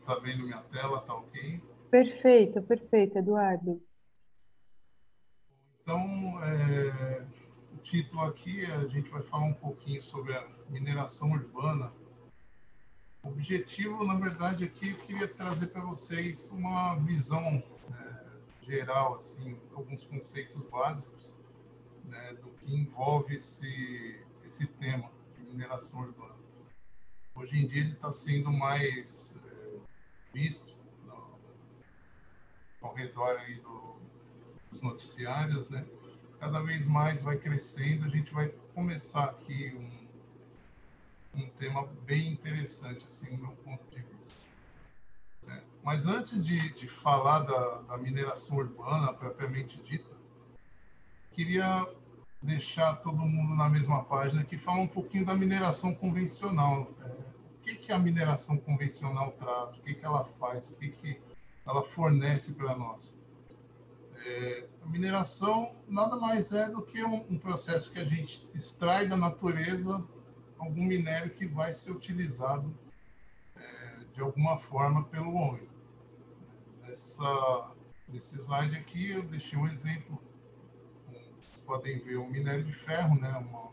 Tá vendo minha tela? Tá ok? Perfeito, perfeito, Eduardo. Então, o título aqui, a gente vai falar um pouquinho sobre a mineração urbana. O objetivo, na verdade, aqui eu queria trazer para vocês uma visão geral, assim, alguns conceitos básicos, né, do que envolve esse tema de mineração urbana. Hoje em dia ele está sendo mais visto ao redor aí dos noticiários, né? Cada vez mais vai crescendo. A gente vai começar aqui um tema bem interessante, assim, do meu ponto de vista. Mas antes de falar da mineração urbana propriamente dita, queria deixar todo mundo na mesma página aqui, falar um pouquinho da mineração convencional. O que a mineração convencional traz? O que ela faz? O que ela fornece para nós? A mineração nada mais é do que um processo que a gente extrai da natureza algum minério que vai ser utilizado de alguma forma pelo homem. Nesse slide aqui eu deixei um exemplo. Vocês podem ver o minério de ferro, né? Uma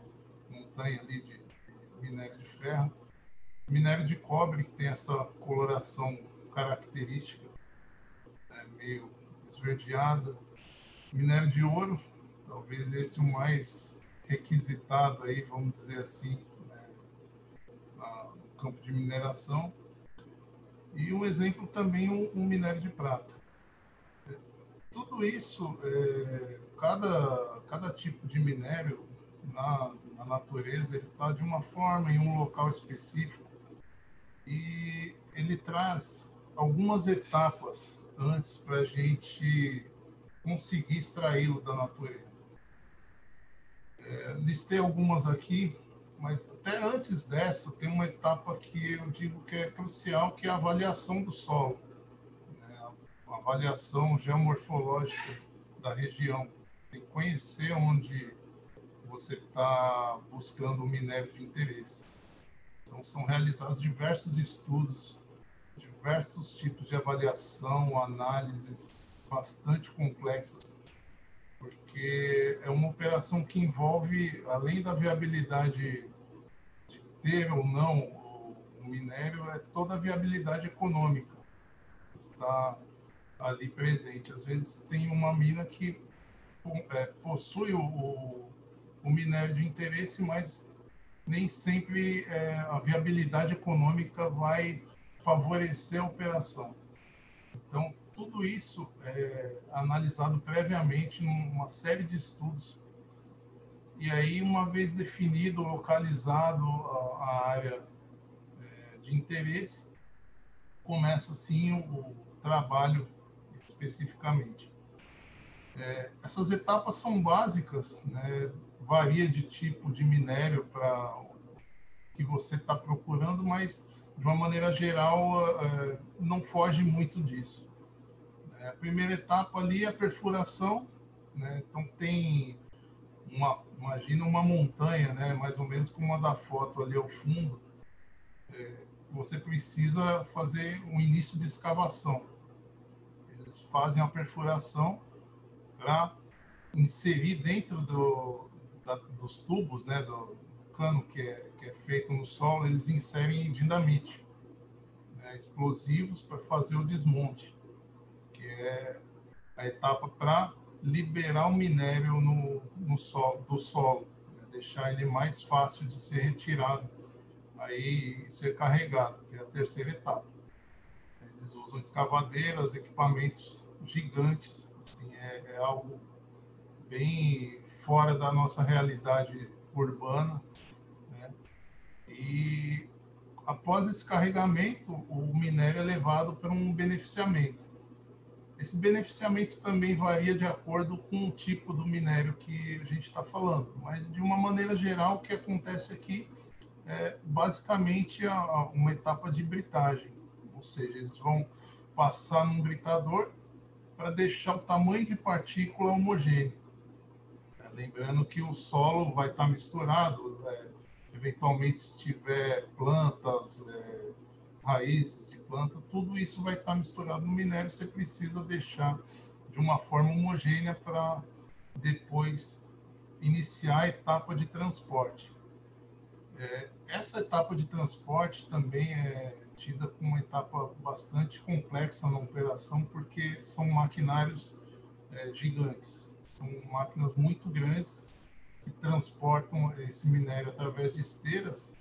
montanha ali de minério de ferro. Minério de cobre, que tem essa coloração característica, né? Meio esverdeada. Minério de ouro, talvez esse o mais requisitado aí, vamos dizer assim, né, no campo de mineração. E um exemplo também, um minério de prata. Tudo isso, cada tipo de minério na natureza, ele está de uma forma, em um local específico, e ele traz algumas etapas antes para a gente conseguir extraí-lo da natureza. Listei algumas aqui, mas até antes dessa tem uma etapa que eu digo que é crucial, que é a avaliação do solo, né? A avaliação geomorfológica da região. Tem que conhecer onde você está buscando o minério de interesse. Então, são realizados diversos estudos, diversos tipos de avaliação, análises bastante complexas, porque é uma operação que envolve, além da viabilidade de ter ou não o minério, é toda a viabilidade econômica que está ali presente. Às vezes tem uma mina que possui o minério de interesse, mas nem sempre a viabilidade econômica vai favorecer a operação. Então, tudo isso é analisado previamente numa série de estudos. E aí, uma vez definido, localizado a área de interesse, começa, assim, o trabalho especificamente. Essas etapas são básicas, né? Varia de tipo de minério para que você está procurando, mas, de uma maneira geral, não foge muito disso. A primeira etapa ali é a perfuração, né? Então tem imagina uma montanha, né? Mais ou menos como a da foto ali ao fundo. Você precisa fazer um início de escavação. Eles fazem a perfuração para inserir dentro dos tubos, né? Do cano que é feito no solo, eles inserem dinamite, né? Explosivos para fazer o desmonte, que é a etapa para liberar o minério no solo, do solo, né? Deixar ele mais fácil de ser retirado aí ser carregado, que é a terceira etapa. Eles usam escavadeiras, equipamentos gigantes, assim, é algo bem fora da nossa realidade urbana, né? E após esse carregamento, o minério é levado para um beneficiamento. Esse beneficiamento também varia de acordo com o tipo do minério que a gente está falando, mas de uma maneira geral, o que acontece aqui é basicamente uma etapa de britagem, ou seja, eles vão passar num britador para deixar o tamanho de partícula homogêneo. Lembrando que o solo vai estar misturado, eventualmente se tiver plantas, raízes de planta, tudo isso vai estar misturado no minério, você precisa deixar de uma forma homogênea para depois iniciar a etapa de transporte. Essa etapa de transporte também é tida como uma etapa bastante complexa na operação, porque são maquinários gigantes, são máquinas muito grandes que transportam esse minério através de esteiras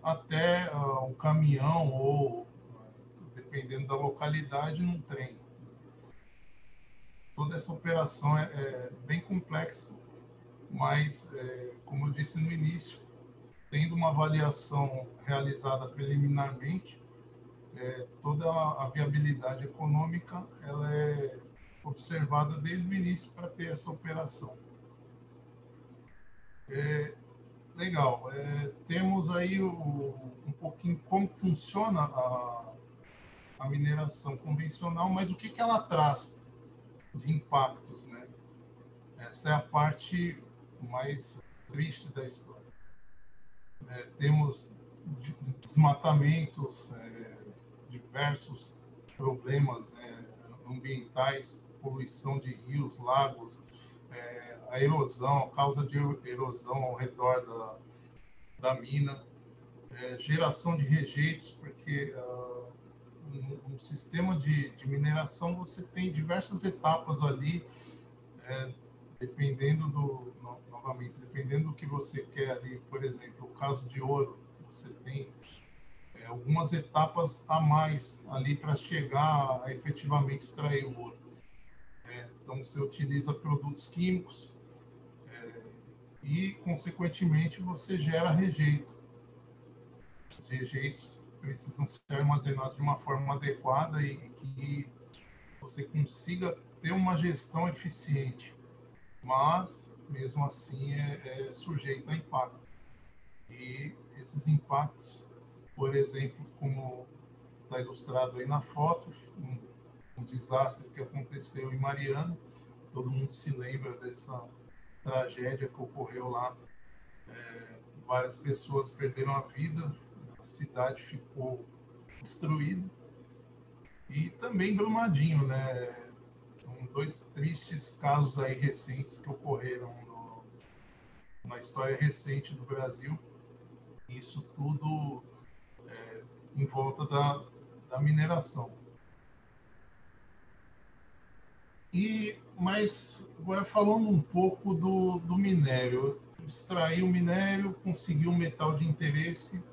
até um caminhão ou, dependendo da localidade, num trem. Toda essa operação é bem complexa, mas, como eu disse no início, tendo uma avaliação realizada preliminarmente, toda a viabilidade econômica ela é observada desde o início para ter essa operação. Legal. Temos aí um pouquinho como funciona a mineração convencional, mas o que ela traz de impactos, né? Essa é a parte mais triste da história. Temos desmatamentos, diversos problemas, né, ambientais, poluição de rios, lagos, a erosão, a causa de erosão ao redor da mina, geração de rejeitos, porque no sistema de mineração você tem diversas etapas ali, dependendo novamente, dependendo do que você quer ali. Por exemplo, o caso de ouro, você tem algumas etapas a mais ali para chegar a efetivamente extrair o ouro. Então, você utiliza produtos químicos e, consequentemente, você gera rejeito. Os rejeitos precisam ser armazenados de uma forma adequada e que você consiga ter uma gestão eficiente, mas, mesmo assim, é sujeito a impacto. E esses impactos, por exemplo, como está ilustrado aí na foto, um desastre que aconteceu em Mariana, todo mundo se lembra dessa tragédia que ocorreu lá. Várias pessoas perderam a vida, a cidade ficou destruída. E também Brumadinho, né? São dois tristes casos aí recentes que ocorreram na história recente do Brasil. Isso tudo em volta da mineração. Mas agora falando um pouco do minério, extrair o minério, conseguir um metal de interesse.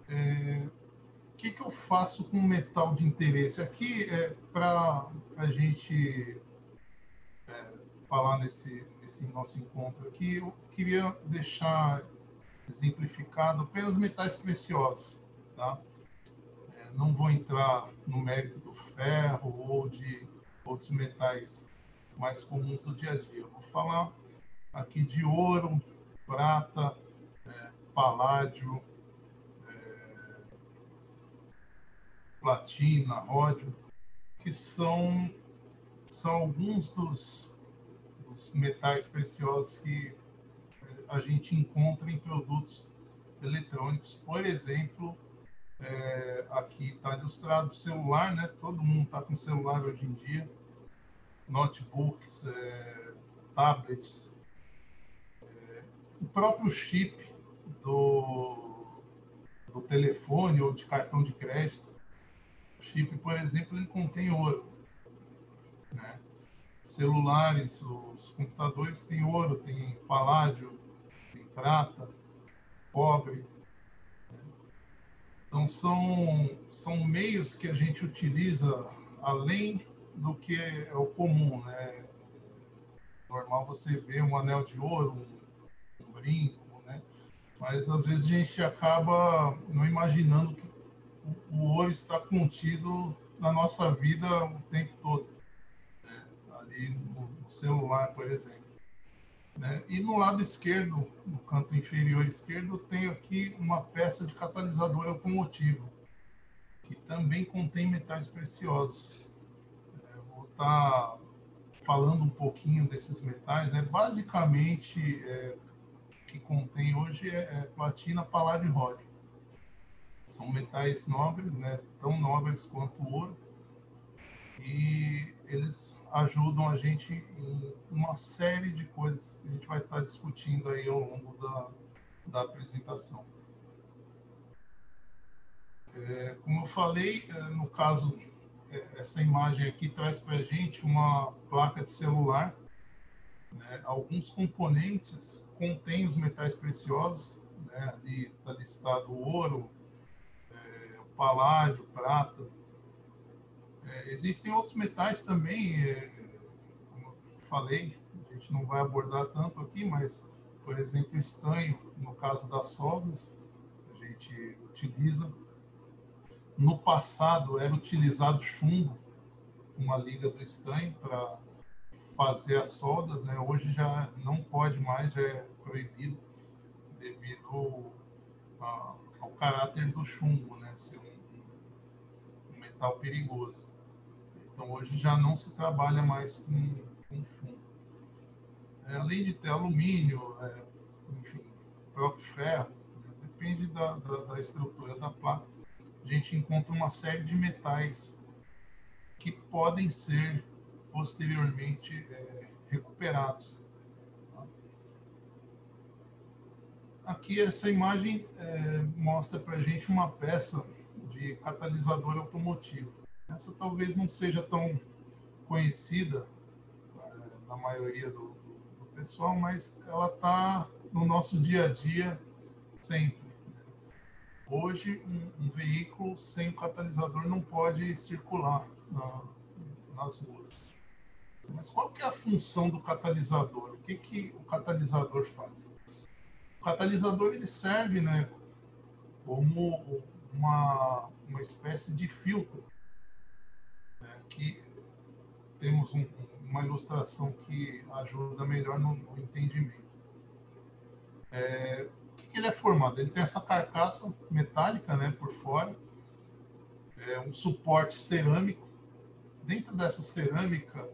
O que eu faço com o metal de interesse? Aqui, para a gente falar nesse nosso encontro aqui, eu queria deixar exemplificado apenas metais preciosos, tá? Não vou entrar no mérito do ferro ou de outros metais mais comuns do dia a dia. Eu vou falar aqui de ouro, prata, paládio, platina, ródio, que são alguns dos metais preciosos que a gente encontra em produtos eletrônicos. Por exemplo, aqui está ilustrado o celular, né? Todo mundo está com celular hoje em dia, notebooks, tablets, o próprio chip do telefone ou de cartão de crédito. O chip, por exemplo, ele contém ouro, né? Celulares, os computadores têm ouro, tem paládio, tem prata, cobre. Então, são meios que a gente utiliza além do que é o comum, né? Normal você ver um anel de ouro, um brinco, né? Mas, às vezes, a gente acaba não imaginando que o ouro está contido na nossa vida o tempo todo, né? Ali no celular, por exemplo. Né? E no lado esquerdo, no canto inferior esquerdo, eu tenho aqui uma peça de catalisador automotivo, que também contém metais preciosos. Eu vou estar falando um pouquinho desses metais. Basicamente, o que contém hoje é platina, paládio e ródio. São metais nobres, né? Tão nobres quanto o ouro. E eles ajudam a gente em uma série de coisas que a gente vai estar discutindo aí ao longo da apresentação. Como eu falei, no caso, essa imagem aqui traz para a gente uma placa de celular, né? Alguns componentes contêm os metais preciosos, né? Ali está listado o ouro, o paládio, prata. Existem outros metais também, como eu falei, a gente não vai abordar tanto aqui, mas, por exemplo, estanho, no caso das soldas, a gente utiliza. No passado era utilizado chumbo, uma liga do estanho, para fazer as soldas, né? Hoje já não pode mais, já é proibido devido ao caráter do chumbo, né? Ser um metal perigoso. Então hoje já não se trabalha mais com chumbo. Além de ter alumínio, enfim, próprio ferro, né? Depende da estrutura da placa. A gente encontra uma série de metais que podem ser posteriormente recuperados. Aqui essa imagem mostra para a gente uma peça de catalisador automotivo. Essa talvez não seja tão conhecida na maioria do pessoal, mas ela está no nosso dia a dia sempre. Hoje, um veículo sem catalisador não pode circular nas ruas. Mas qual que é a função do catalisador? O que o catalisador faz? O catalisador ele serve, né, como uma espécie de filtro, né, que temos uma ilustração que ajuda melhor no entendimento. O que ele é formado? Ele tem essa carcaça metálica, né, por fora, um suporte cerâmico. Dentro dessa cerâmica,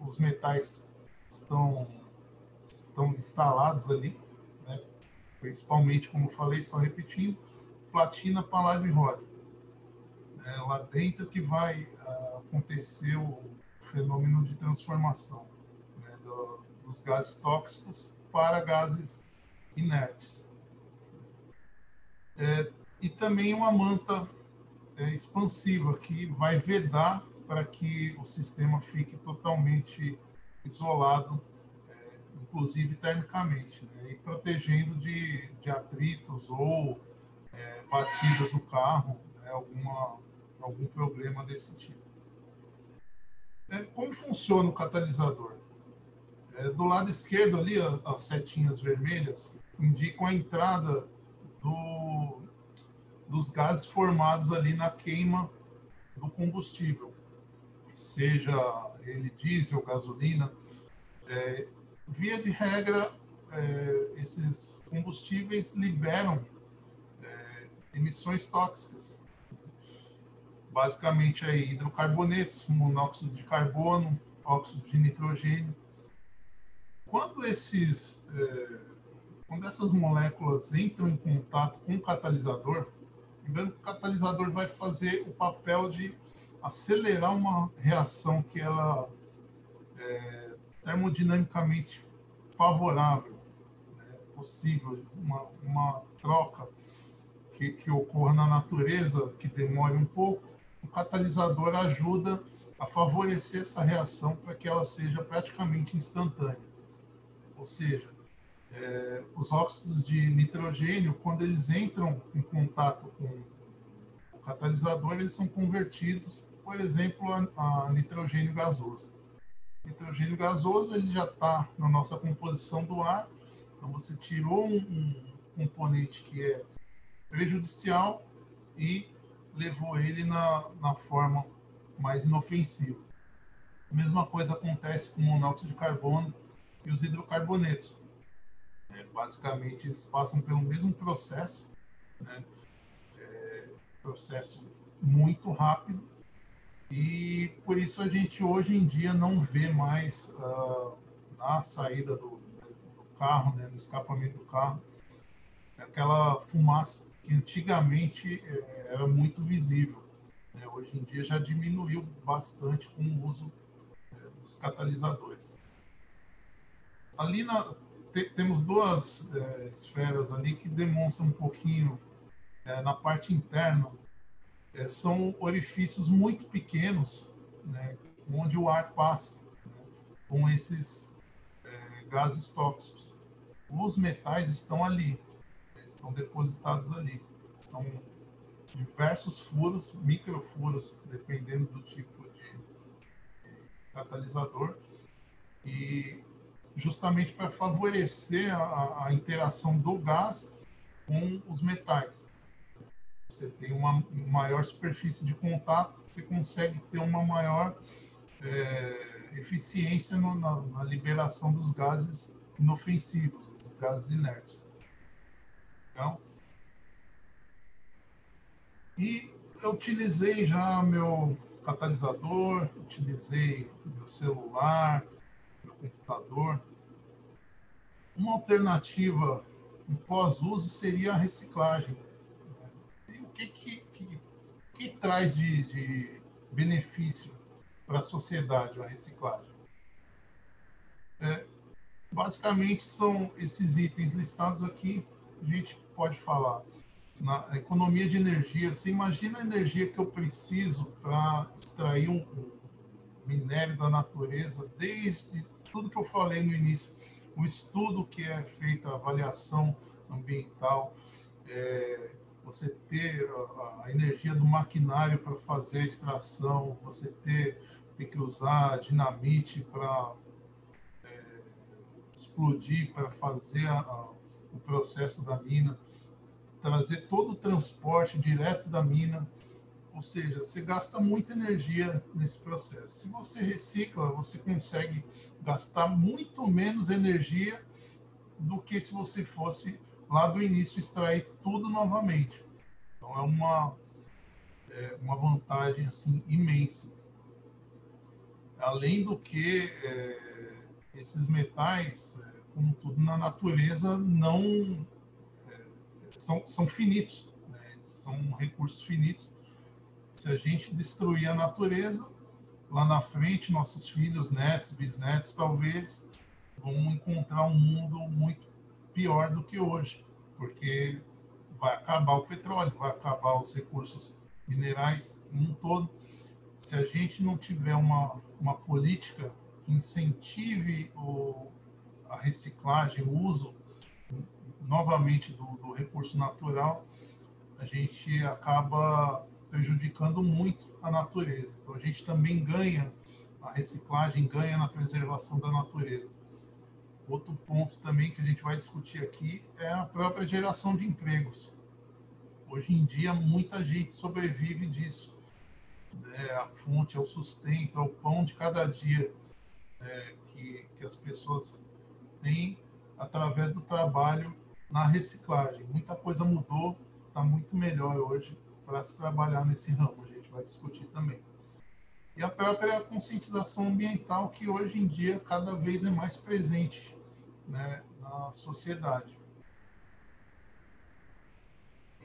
os metais estão instalados ali, né, principalmente, como eu falei, só repetindo, platina, paládio e ródio. Lá dentro que vai acontecer o fenômeno de transformação, né, dos gases tóxicos para gases inertes. E também uma manta expansiva que vai vedar para que o sistema fique totalmente isolado, inclusive termicamente, né, e protegendo de atritos ou batidas do carro, né, algum problema desse tipo. Como funciona o catalisador? Do lado esquerdo ali, as setinhas vermelhas indicam a entrada dos gases formados ali na queima do combustível, seja ele diesel, gasolina. Via de regra, esses combustíveis liberam emissões tóxicas, basicamente aí hidrocarbonetos, monóxido de carbono, óxido de nitrogênio. Quando essas moléculas entram em contato com o catalisador, lembrando que o catalisador vai fazer o papel de acelerar uma reação que ela é termodinamicamente favorável, né, possível, uma troca que ocorra na natureza, que demore um pouco. O catalisador ajuda a favorecer essa reação para que ela seja praticamente instantânea. Ou seja, os óxidos de nitrogênio, quando eles entram em contato com o catalisador, eles são convertidos, por exemplo, a nitrogênio gasoso. O nitrogênio gasoso ele já está na nossa composição do ar, então você tirou um componente que é prejudicial e levou ele na forma mais inofensiva. A mesma coisa acontece com o monóxido de carbono e os hidrocarbonetos. Basicamente, eles passam pelo mesmo processo, né? Processo muito rápido, e por isso a gente hoje em dia não vê mais na saída do carro, né, no escapamento do carro, aquela fumaça que antigamente era muito visível, né? Hoje em dia já diminuiu bastante com o uso dos catalisadores. Ali temos duas esferas ali que demonstram um pouquinho na parte interna. São orifícios muito pequenos, né, onde o ar passa, né, com esses gases tóxicos. Os metais estão ali, estão depositados ali. São diversos furos, microfuros, dependendo do tipo de catalisador, e justamente para favorecer a interação do gás com os metais. Você tem uma maior superfície de contato, você consegue ter uma maior eficiência na liberação dos gases inofensivos, dos gases inertes. Então, e eu utilizei já meu catalisador, utilizei meu celular, meu computador. Uma alternativa em pós-uso seria a reciclagem. E o que traz de benefício para a sociedade a reciclagem? Basicamente são esses itens listados aqui. A gente pode falar na economia de energia. Você imagina a energia que eu preciso para extrair um minério da natureza, desde tudo que eu falei no início, o estudo que é feito, a avaliação ambiental, você ter a energia do maquinário para fazer a extração, você ter que usar dinamite para explodir, para fazer o processo da mina, trazer todo o transporte direto da mina. Ou seja, você gasta muita energia nesse processo. Se você recicla, você consegue gastar muito menos energia do que se você fosse lá do início extrair tudo novamente. Então é uma vantagem assim imensa. Além do que esses metais, como tudo na natureza, não são finitos, né? São recursos finitos. Se a gente destruir a natureza, lá na frente, nossos filhos, netos, bisnetos, talvez vão encontrar um mundo muito pior do que hoje, porque vai acabar o petróleo, vai acabar os recursos minerais no todo. Se a gente não tiver uma política que incentive a reciclagem, o uso novamente do recurso natural, a gente acaba prejudicando muito a natureza. Então, a gente também ganha a reciclagem, ganha na preservação da natureza. Outro ponto também que a gente vai discutir aqui é a própria geração de empregos. Hoje em dia, muita gente sobrevive disso. A fonte, é o sustento, é o pão de cada dia que as pessoas têm através do trabalho na reciclagem. Muita coisa mudou, está muito melhor hoje para se trabalhar nesse ramo. A gente vai discutir também. E a própria conscientização ambiental, que hoje em dia cada vez é mais presente, né, na sociedade.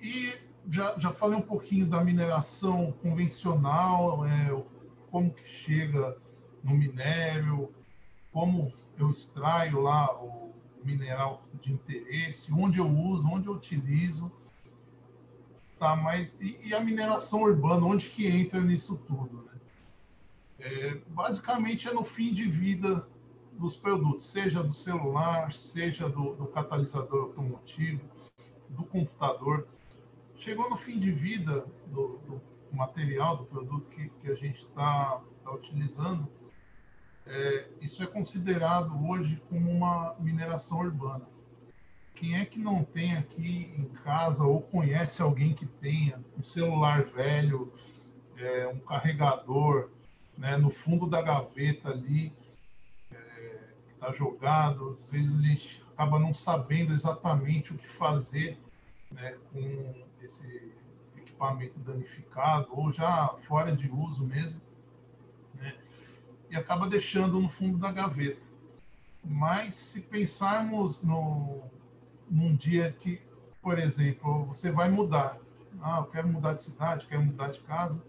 E já falei um pouquinho da mineração convencional, como que chega no minério, como eu extraio lá o mineral de interesse, onde eu uso, onde eu utilizo, tá? Mas e a mineração urbana, onde que entra nisso tudo, né? Basicamente é no fim de vida dos produtos, seja do celular, seja do catalisador automotivo, do computador. Chegou no fim de vida do material, do produto que a gente está utilizando, isso é considerado hoje como uma mineração urbana. Quem é que não tem aqui em casa ou conhece alguém que tenha um celular velho, um carregador, né, no fundo da gaveta ali, que está jogado? Às vezes a gente acaba não sabendo exatamente o que fazer, né, com esse equipamento danificado ou já fora de uso mesmo, né, e acaba deixando no fundo da gaveta. Mas se pensarmos num dia que por exemplo, você vai mudar. Ah, eu quero mudar de cidade, quero mudar de casa.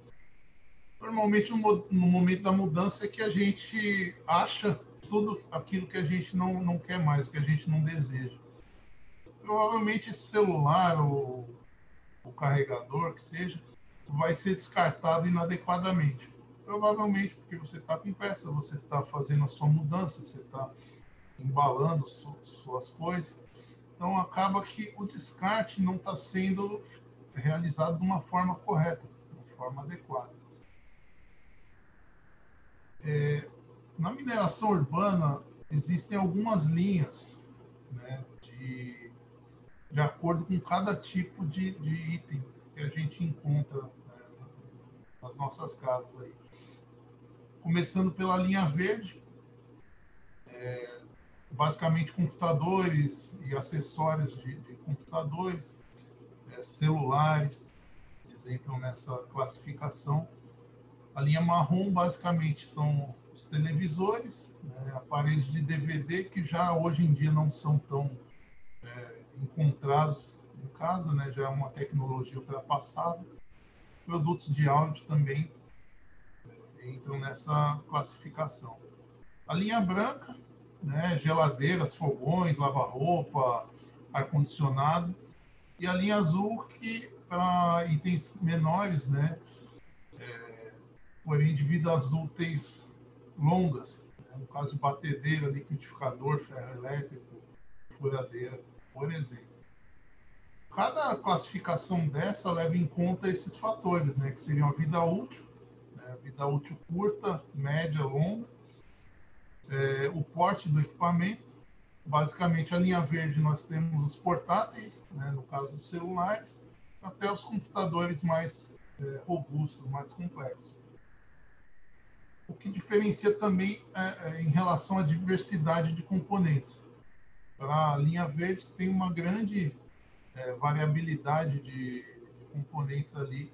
Normalmente, no momento da mudança é que a gente acha tudo aquilo que a gente não quer mais, que a gente não deseja. Provavelmente esse celular ou o carregador, que seja, vai ser descartado inadequadamente. Provavelmente porque você está com pressa, você está fazendo a sua mudança, você está embalando suas coisas. Então, acaba que o descarte não está sendo realizado de uma forma correta, de uma forma adequada. Na mineração urbana, existem algumas linhas, né, de acordo com cada tipo de item que a gente encontra, né, nas nossas casas aí. Começando pela linha verde, basicamente computadores e acessórios de computadores, celulares, eles entram nessa classificação. A linha marrom, basicamente, são os televisores, né, aparelhos de DVD, que já hoje em dia não são tão encontrados em casa, né, já é uma tecnologia ultrapassada. Produtos de áudio também entram nessa classificação. A linha branca, né, geladeiras, fogões, lava-roupa, ar-condicionado. E a linha azul, que para itens menores, né, porém de vidas úteis longas, né, no caso de batedeira, liquidificador, ferro elétrico, furadeira, por exemplo. Cada classificação dessa leva em conta esses fatores, né, que seriam a vida útil, né, vida útil curta, média, longa, o porte do equipamento. Basicamente, a linha verde nós temos os portáteis, né, no caso dos celulares, até os computadores mais robustos, mais complexos. O que diferencia também em relação à diversidade de componentes. A linha verde tem uma grande variabilidade de componentes ali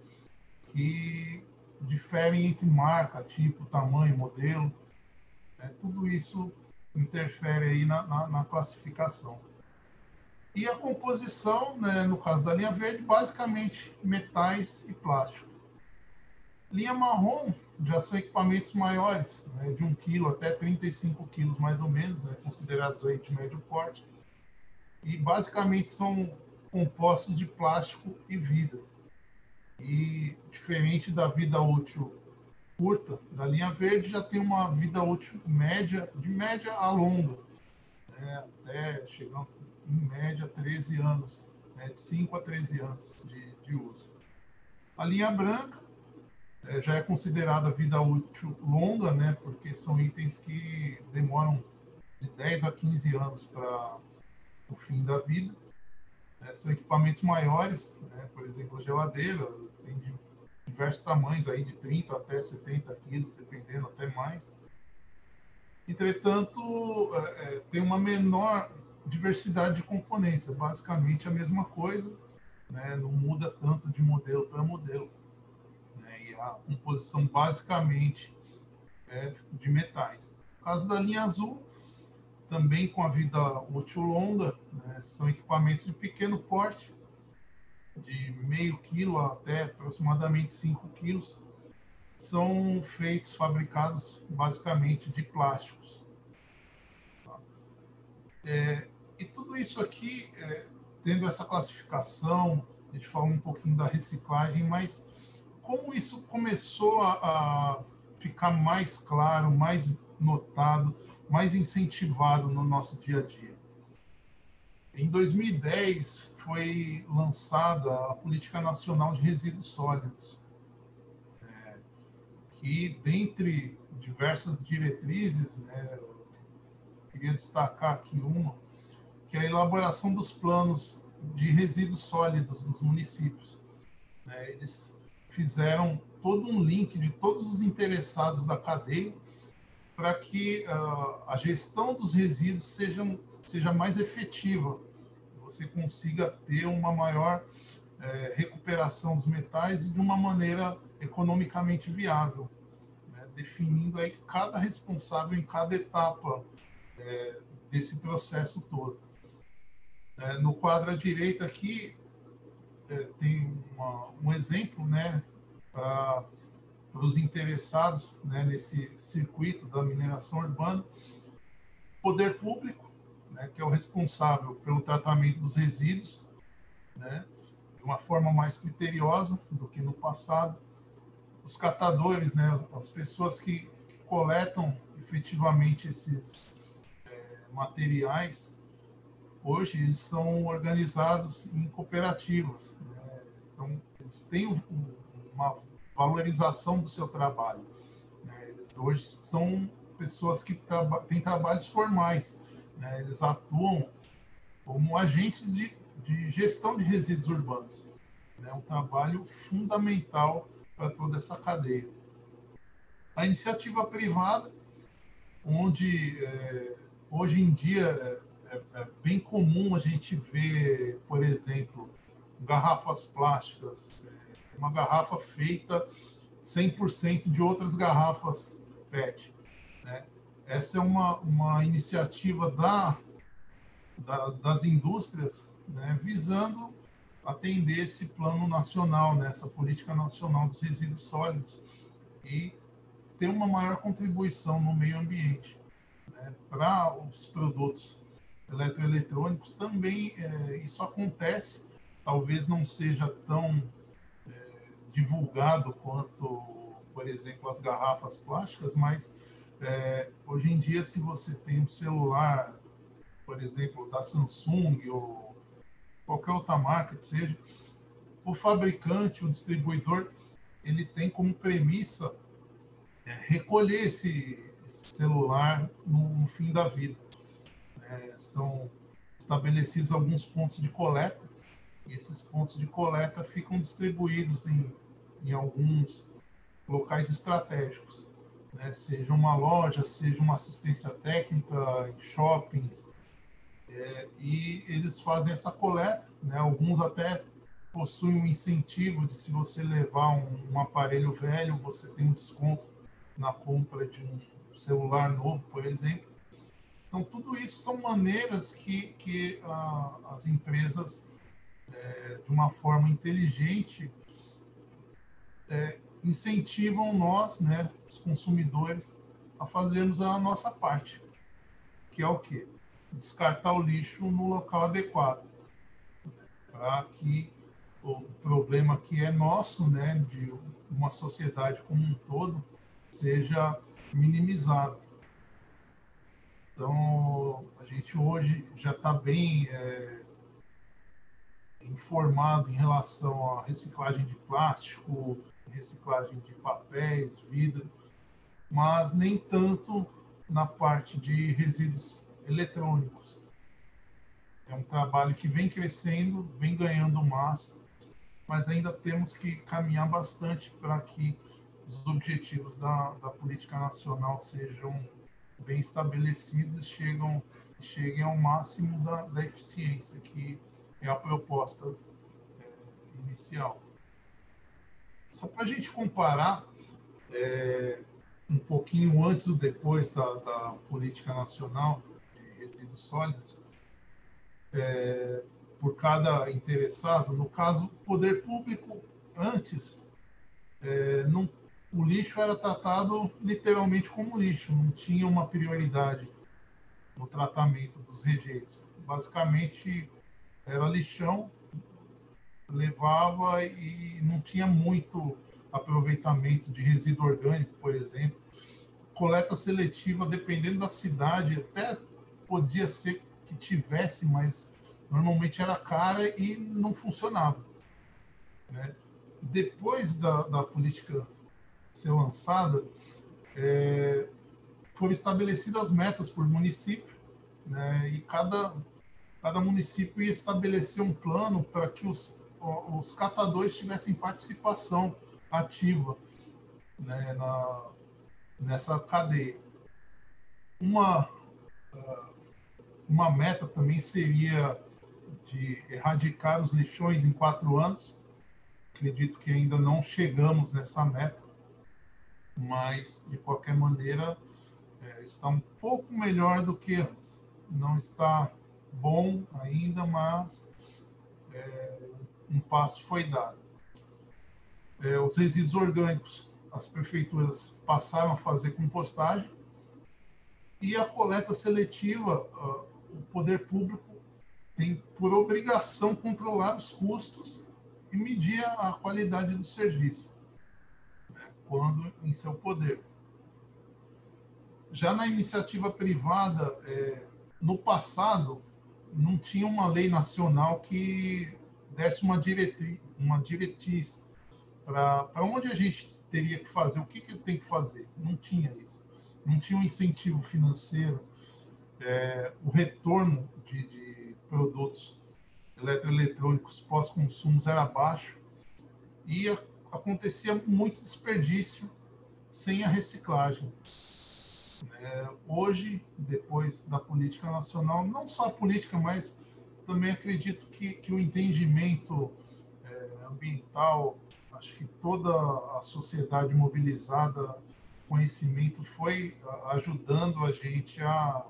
que diferem entre marca, tipo, tamanho, modelo. Tudo isso interfere aí na classificação. E a composição, né, no caso da linha verde, basicamente metais e plástico. Linha marrom já são equipamentos maiores, né, de 1 kg até 35 quilos mais ou menos, né, considerados aí de médio porte. E basicamente são compostos de plástico e vidro. E diferente da vida útil curta da linha verde, já tem uma vida útil média, de média a longa, né, até chegando em média 13 anos, né, de 5 a 13 anos de uso. A linha branca já é considerada vida útil longa, né, porque são itens que demoram de 10 a 15 anos para o fim da vida. São equipamentos maiores, né, por exemplo, a geladeira tem de diversos tamanhos, aí de 30 até 70 quilos, dependendo, até mais. Entretanto, tem uma menor diversidade de componentes, é basicamente a mesma coisa, né, não muda tanto de modelo para modelo. Né, e a composição basicamente é de metais. No caso da linha azul, também com a vida útil longa, né, são equipamentos de pequeno porte, de meio quilo até aproximadamente 5 quilos, são feitos, fabricados basicamente de plásticos. E tudo isso aqui, tendo essa classificação, a gente fala um pouquinho da reciclagem, mas como isso começou a ficar mais claro, mais notado, mais incentivado no nosso dia a dia? Em 2010 foi lançada a Política Nacional de Resíduos Sólidos, que, dentre diversas diretrizes, né, eu queria destacar aqui uma, que é a elaboração dos planos de resíduos sólidos dos municípios. Eles fizeram todo um link de todos os interessados da cadeia para que a gestão dos resíduos seja mais efetiva, você consiga ter uma maior recuperação dos metais e de uma maneira economicamente viável, né, definindo aí cada responsável em cada etapa desse processo todo. No quadro à direita aqui, tem um exemplo, né, para os interessados, né, nesse circuito da mineração urbana. Poder público, né, que é o responsável pelo tratamento dos resíduos, né, de uma forma mais criteriosa do que no passado. Os catadores, né, as pessoas que coletam efetivamente esses materiais, hoje eles são organizados em cooperativas, né? Então, eles têm uma valorização do seu trabalho, né? Eles hoje são pessoas que têm trabalhos formais, né? Eles atuam como agentes de gestão de resíduos urbanos. É um trabalho fundamental para toda essa cadeia. A iniciativa privada, onde hoje em dia é bem comum a gente ver, por exemplo, garrafas plásticas, uma garrafa feita 100% de outras garrafas PET, né? Essa é uma iniciativa das indústrias, né, visando atender esse plano nacional, né, essa política nacional dos resíduos sólidos e ter uma maior contribuição no meio ambiente. Para os produtos eletroeletrônicos também isso acontece, talvez não seja tão divulgado quanto, por exemplo, as garrafas plásticas, mas hoje em dia, se você tem um celular, por exemplo, da Samsung ou qualquer outra marca que seja, o fabricante, o distribuidor, ele tem como premissa recolher esse celular no fim da vida. São estabelecidos alguns pontos de coleta, e esses pontos de coleta ficam distribuídos em alguns locais estratégicos, né? Seja uma loja, seja uma assistência técnica, em shoppings, e eles fazem essa coleta, né? Alguns até possuem um incentivo de, se você levar um aparelho velho, você tem um desconto na compra de um celular novo, por exemplo. Então, tudo isso são maneiras que as empresas, de uma forma inteligente, incentivam nós, né, os consumidores, a fazermos a nossa parte, que é o quê? Descartar o lixo no local adequado, para que o problema que é nosso, né, de uma sociedade como um todo, seja minimizado. Então, a gente hoje já está bem informado em relação à reciclagem de plástico, reciclagem de papéis, vidro, mas nem tanto na parte de resíduos eletrônicos. É um trabalho que vem crescendo, vem ganhando massa, mas ainda temos que caminhar bastante para que os objetivos da política nacional sejam bem estabelecidos e cheguem ao máximo da eficiência, que é a proposta inicial. Só para a gente comparar um pouquinho antes ou depois da política nacional de resíduos sólidos, por cada interessado, no caso, o poder público, antes, não, o lixo era tratado literalmente como lixo, não tinha uma prioridade no tratamento dos rejeitos. Basicamente, era lixão, levava e não tinha muito aproveitamento de resíduo orgânico, por exemplo. Coleta seletiva, dependendo da cidade, até podia ser que tivesse, mas normalmente era cara e não funcionava, né? Depois da política ser lançada, foram estabelecidas metas por município, né? E cada município ia estabelecer um plano para que os catadores tivessem participação ativa, né, nessa cadeia. Uma meta também seria de erradicar os lixões em 4 anos. Acredito que ainda não chegamos nessa meta, mas, de qualquer maneira, está um pouco melhor do que antes. Não está bom ainda, mas um passo foi dado. Os resíduos orgânicos, as prefeituras passaram a fazer compostagem, e a coleta seletiva, o poder público tem por obrigação controlar os custos e medir a qualidade do serviço, né, quando em seu poder. Já na iniciativa privada, no passado, não tinha uma lei nacional que desse uma diretriz para onde a gente teria que fazer, o que tem que fazer. Não tinha isso. Não tinha um incentivo financeiro, o retorno de produtos eletroeletrônicos pós-consumos era baixo e acontecia muito desperdício sem a reciclagem. Hoje, depois da política nacional, não só a política, mas também acredito que o entendimento ambiental, acho que toda a sociedade mobilizada, conhecimento, foi ajudando a gente a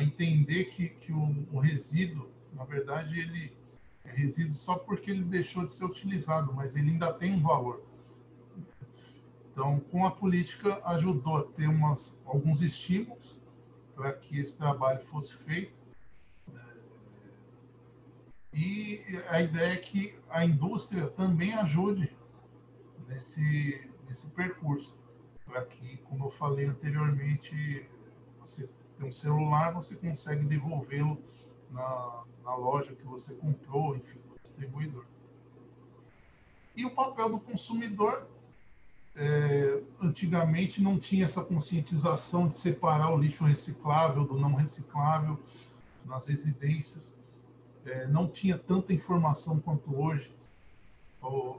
entender que o resíduo, na verdade, ele é resíduo só porque ele deixou de ser utilizado, mas ele ainda tem um valor. Então, com a política, ajudou a ter alguns estímulos para que esse trabalho fosse feito. E a ideia é que a indústria também ajude nesse percurso, para que, como eu falei anteriormente, você tem um celular, você consegue devolvê-lo na loja que você comprou, enfim, no distribuidor. E o papel do consumidor, antigamente não tinha essa conscientização de separar o lixo reciclável do não reciclável nas residências, não tinha tanta informação quanto hoje.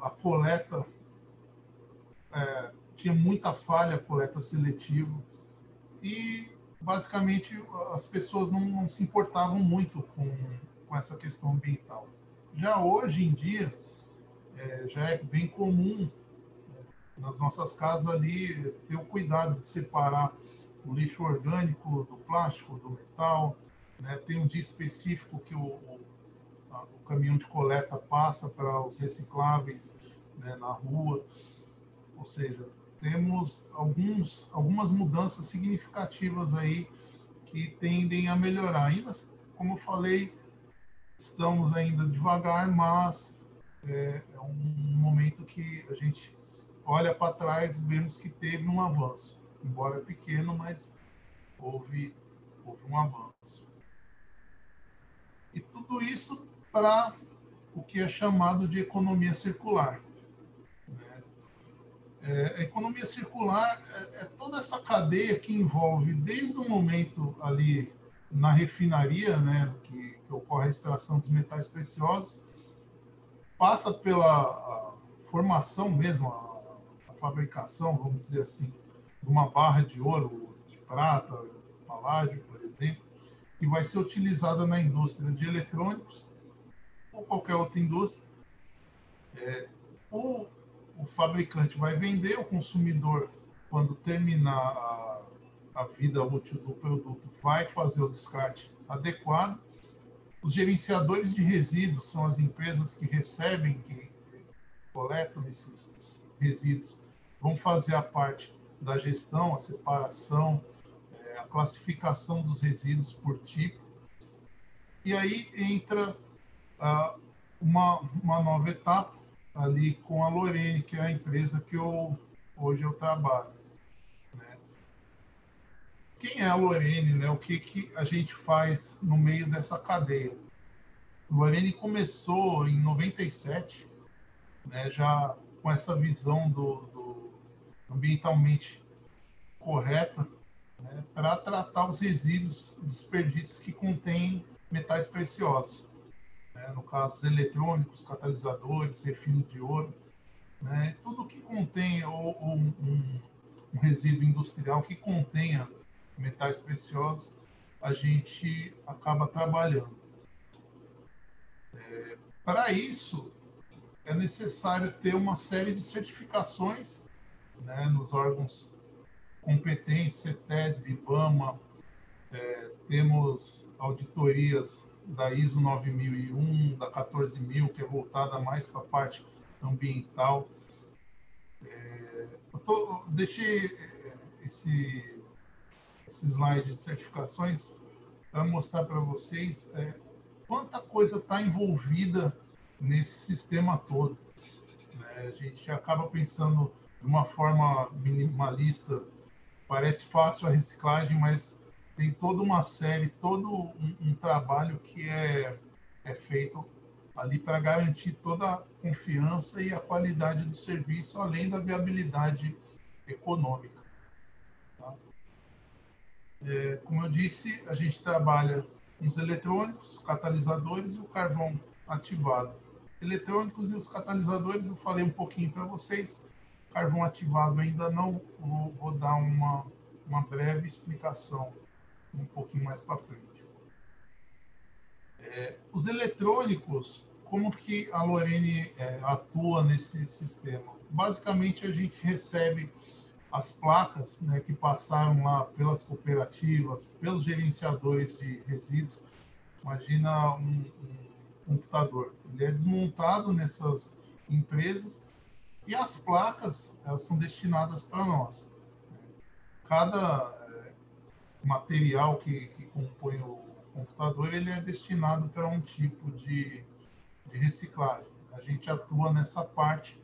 A coleta, tinha muita falha, a coleta seletiva, e basicamente as pessoas não se importavam muito com essa questão ambiental. Já hoje em dia, já é bem comum nas nossas casas ali ter o cuidado de separar o lixo orgânico do plástico, do metal, né? Tem um dia específico que o caminhão de coleta passa para os recicláveis, né, na rua. Ou seja, temos algumas mudanças significativas aí que tendem a melhorar. Ainda, como eu falei, estamos ainda devagar, mas é um momento que a gente olha para trás e vemos que teve um avanço. Embora pequeno, mas houve um avanço. E tudo isso para o que é chamado de economia circular. A economia circular é toda essa cadeia que envolve, desde o momento ali na refinaria, né, que ocorre a extração dos metais preciosos, passa pela formação mesmo, a fabricação, vamos dizer assim, de uma barra de ouro, de prata, paládio, por exemplo, que vai ser utilizada na indústria de eletrônicos ou qualquer outra indústria. O fabricante vai vender, o consumidor, quando terminar a vida útil do produto, vai fazer o descarte adequado. Os gerenciadores de resíduos são as empresas que recebem, que coletam esses resíduos, vão fazer a parte da gestão, a separação, a classificação dos resíduos por tipo. E aí entra uma nova etapa ali com a Lorene, que é a empresa que hoje eu trabalho. Né? Quem é a Lorene? Né? O que a gente faz no meio dessa cadeia? A Lorene começou em 97, né, já com essa visão do ambientalmente correta, né, para tratar os resíduos, desperdícios que contêm metais preciosos. Né, no caso, os eletrônicos, catalisadores, refino de ouro, né, tudo que contém um resíduo industrial que contenha metais preciosos, a gente acaba trabalhando. Para isso, é necessário ter uma série de certificações, né, nos órgãos competentes, CETESB, IBAMA, Temos auditorias da ISO 9001, da 14000, que é voltada mais para a parte ambiental. Deixei esse slide de certificações para mostrar para vocês quanta coisa está envolvida nesse sistema todo. A gente acaba pensando de uma forma minimalista, parece fácil a reciclagem, mas tem toda uma série, todo um trabalho que é feito ali para garantir toda a confiança e a qualidade do serviço, além da viabilidade econômica. Tá? Como eu disse, a gente trabalha com os eletrônicos, catalisadores e o carvão ativado. Eletrônicos e os catalisadores, eu falei um pouquinho para vocês. Carvão ativado ainda não, vou dar uma breve explicação um pouquinho mais para frente. Os eletrônicos, como que a Lorene atua nesse sistema? Basicamente, a gente recebe as placas, né, que passaram lá pelas cooperativas, pelos gerenciadores de resíduos. Imagina um computador. Ele é desmontado nessas empresas e as placas, elas são destinadas para nós. Cada material que compõe o computador, ele é destinado para um tipo de reciclagem. A gente atua nessa parte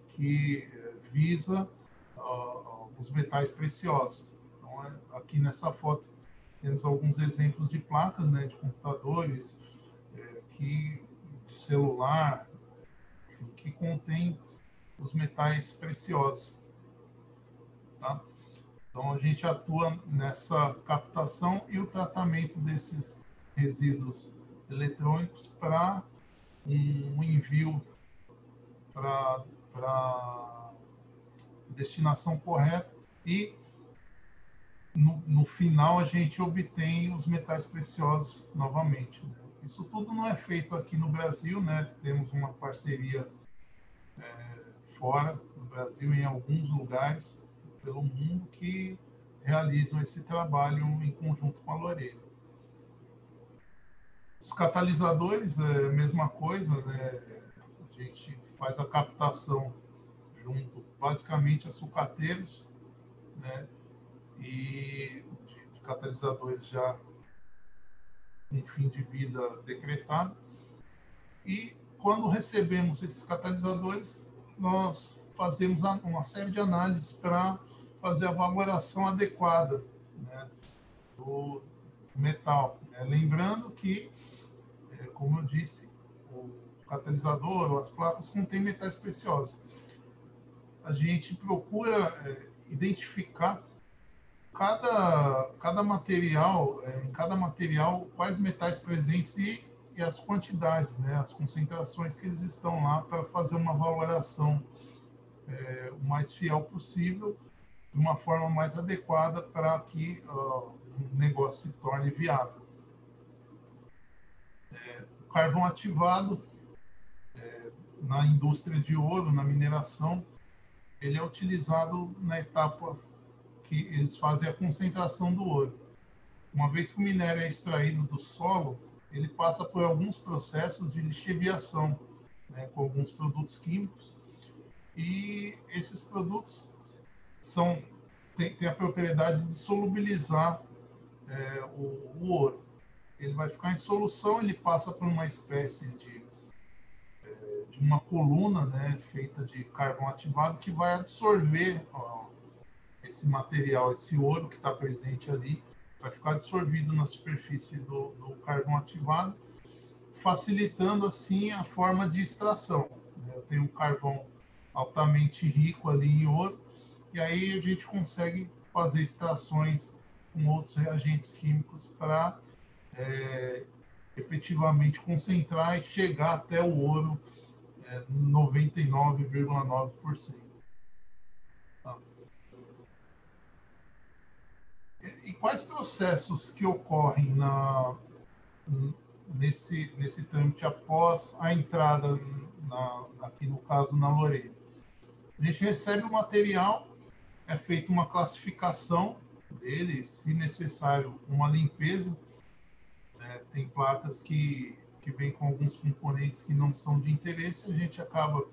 que visa os metais preciosos. Então, aqui nessa foto temos alguns exemplos de placas, né, de computadores, de celular, que contém os metais preciosos. Tá? Então, a gente atua nessa captação e o tratamento desses resíduos eletrônicos para um envio para destinação correta e, no final, a gente obtém os metais preciosos novamente. Isso tudo não é feito aqui no Brasil, né? Temos uma parceria fora do Brasil, em alguns lugares pelo mundo, que realizam esse trabalho em conjunto com a Lorena. Os catalisadores é a mesma coisa, né? A gente faz a captação junto, basicamente, a sucateiros, né? E de catalisadores já com fim de vida decretado. E quando recebemos esses catalisadores, nós fazemos uma série de análises para fazer a valoração adequada, né, do metal. Lembrando que, como eu disse, o catalisador ou as placas contêm metais preciosos. A gente procura identificar cada material, em cada material, quais metais presentes e as quantidades, né, as concentrações que eles estão lá, para fazer uma valoração o mais fiel possível, de uma forma mais adequada para que o negócio se torne viável. O carvão ativado, na indústria de ouro, na mineração, ele é utilizado na etapa que eles fazem a concentração do ouro. Uma vez que o minério é extraído do solo, ele passa por alguns processos de lixiviação, né, com alguns produtos químicos, e esses produtos têm a propriedade de solubilizar o ouro. Ele vai ficar em solução, ele passa por uma espécie de uma coluna, né, feita de carvão ativado, que vai absorver esse material, esse ouro que está presente ali, vai ficar absorvido na superfície do carvão ativado, facilitando assim a forma de extração. Eu tenho um carvão altamente rico ali em ouro, e aí a gente consegue fazer extrações com outros reagentes químicos para efetivamente concentrar e chegar até o ouro 99,9%. Tá? E quais processos que ocorrem nesse trâmite após a entrada, aqui no caso, na Lorena? A gente recebe o material, é feita uma classificação, dele, se necessário, uma limpeza. Tem placas que vêm com alguns componentes que não são de interesse, a gente acaba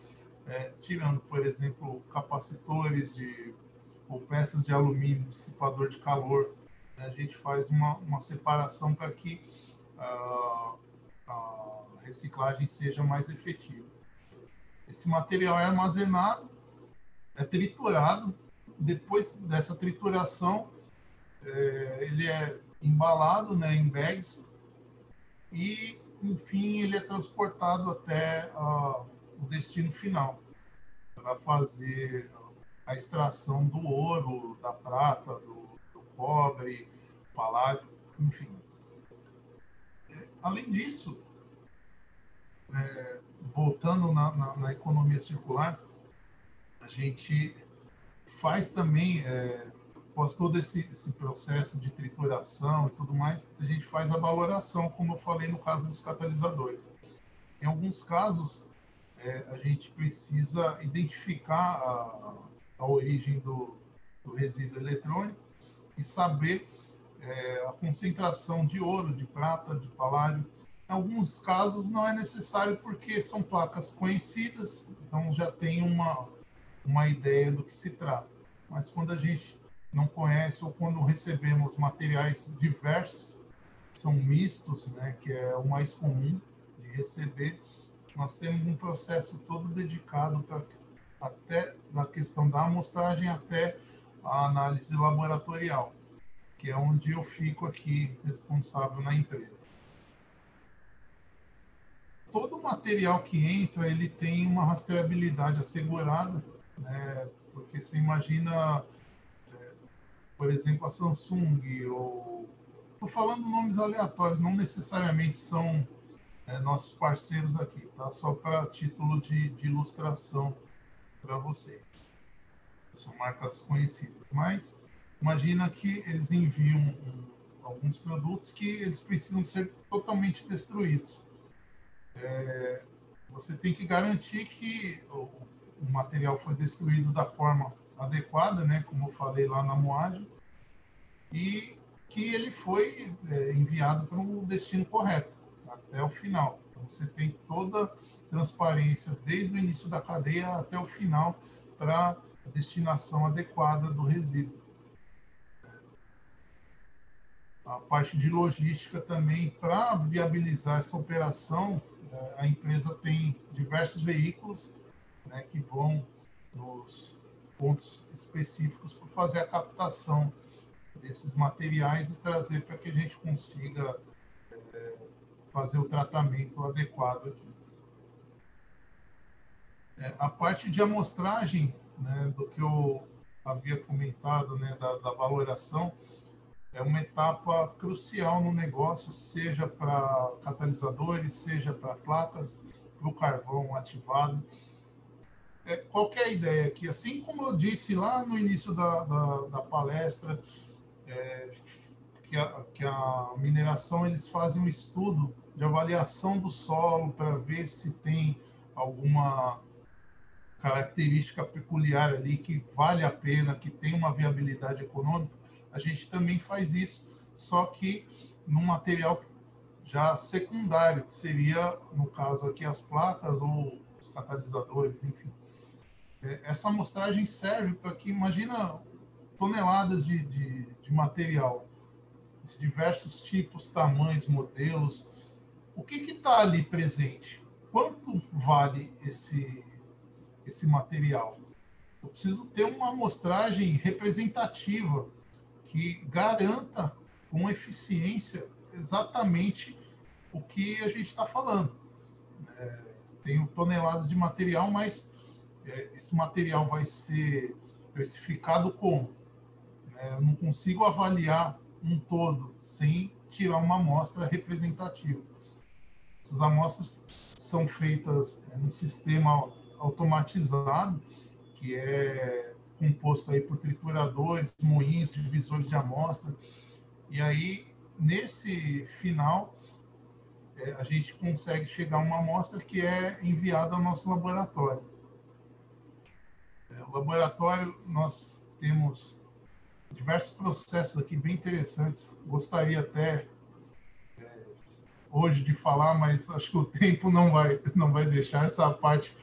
tirando, por exemplo, capacitores ou peças de alumínio, dissipador de calor. A gente faz uma separação para que a reciclagem seja mais efetiva. Esse material é armazenado, é triturado. Depois dessa trituração, ele é embalado, né, em bags e, enfim, ele é transportado até o destino final para fazer a extração do ouro, da prata, do cobre, paládio, enfim. Além disso, voltando na economia circular, a gente faz também, após todo esse processo de trituração e tudo mais, a gente faz a valoração, como eu falei no caso dos catalisadores. Em alguns casos, a gente precisa identificar a origem do resíduo eletrônico e saber a concentração de ouro, de prata, de paládio. Em alguns casos não é necessário porque são placas conhecidas, então já tem uma ideia do que se trata. Mas quando a gente não conhece ou quando recebemos materiais diversos, são mistos, né, que é o mais comum de receber, nós temos um processo todo dedicado para até da questão da amostragem até a análise laboratorial, que é onde eu fico aqui responsável na empresa. Todo material que entra, ele tem uma rastreabilidade assegurada, né? Porque você imagina, por exemplo, a Samsung, ou estou falando nomes aleatórios, não necessariamente são nossos parceiros aqui, tá? Só para título de ilustração para vocês. São marcas conhecidas, mas imagina que eles enviam alguns produtos que eles precisam ser totalmente destruídos. Você tem que garantir que o material foi destruído da forma adequada, né, como eu falei lá na moagem, e que ele foi enviado para o destino correto, até o final. Então, você tem toda transparência desde o início da cadeia até o final para a destinação adequada do resíduo. A parte de logística também, para viabilizar essa operação, a empresa tem diversos veículos, né, que vão nos pontos específicos para fazer a captação desses materiais e trazer para que a gente consiga fazer o tratamento adequado aqui. A parte de amostragem, né, do que eu havia comentado, né, da valoração, é uma etapa crucial no negócio, seja para catalisadores, seja para placas, para o carvão ativado. Qual que é a ideia aqui? Assim como eu disse lá no início da palestra, que a mineração, eles fazem um estudo de avaliação do solo para ver se tem alguma característica peculiar ali que vale a pena, que tem uma viabilidade econômica. A gente também faz isso, só que num material já secundário, que seria, no caso aqui, as placas ou os catalisadores, enfim. Essa amostragem serve para que, imagina, toneladas de material, de diversos tipos, tamanhos, modelos. O que está ali presente? Quanto vale esse material? Eu preciso ter uma amostragem representativa que garanta com eficiência exatamente o que a gente está falando. Tenho toneladas de material, mas esse material vai ser precificado como? Eu não consigo avaliar um todo sem tirar uma amostra representativa. Essas amostras são feitas num sistema automatizado, que é composto aí por trituradores, moinhos, divisores de amostra. E aí, nesse final, a gente consegue chegar a uma amostra que é enviada ao nosso laboratório. O laboratório, nós temos diversos processos aqui bem interessantes. Gostaria até hoje de falar, mas acho que o tempo não vai deixar essa parte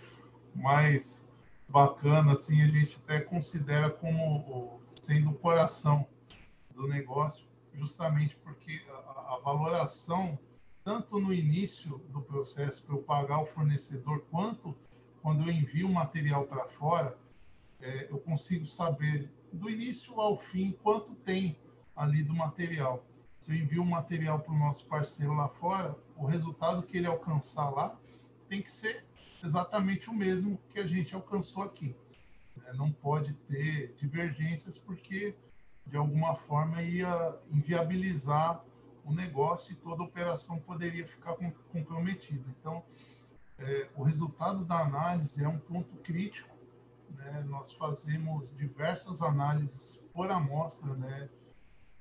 mais bacana, assim, a gente até considera como sendo o coração do negócio, justamente porque a valoração, tanto no início do processo para eu pagar o fornecedor, quanto quando eu envio o material para fora, eu consigo saber do início ao fim quanto tem ali do material. Se eu envio o material para o nosso parceiro lá fora, o resultado que ele alcançar lá tem que ser exatamente o mesmo que a gente alcançou aqui. Não pode ter divergências, porque de alguma forma ia inviabilizar o negócio e toda a operação poderia ficar comprometida. Então, o resultado da análise é um ponto crítico, né? Nós fazemos diversas análises por amostra, né,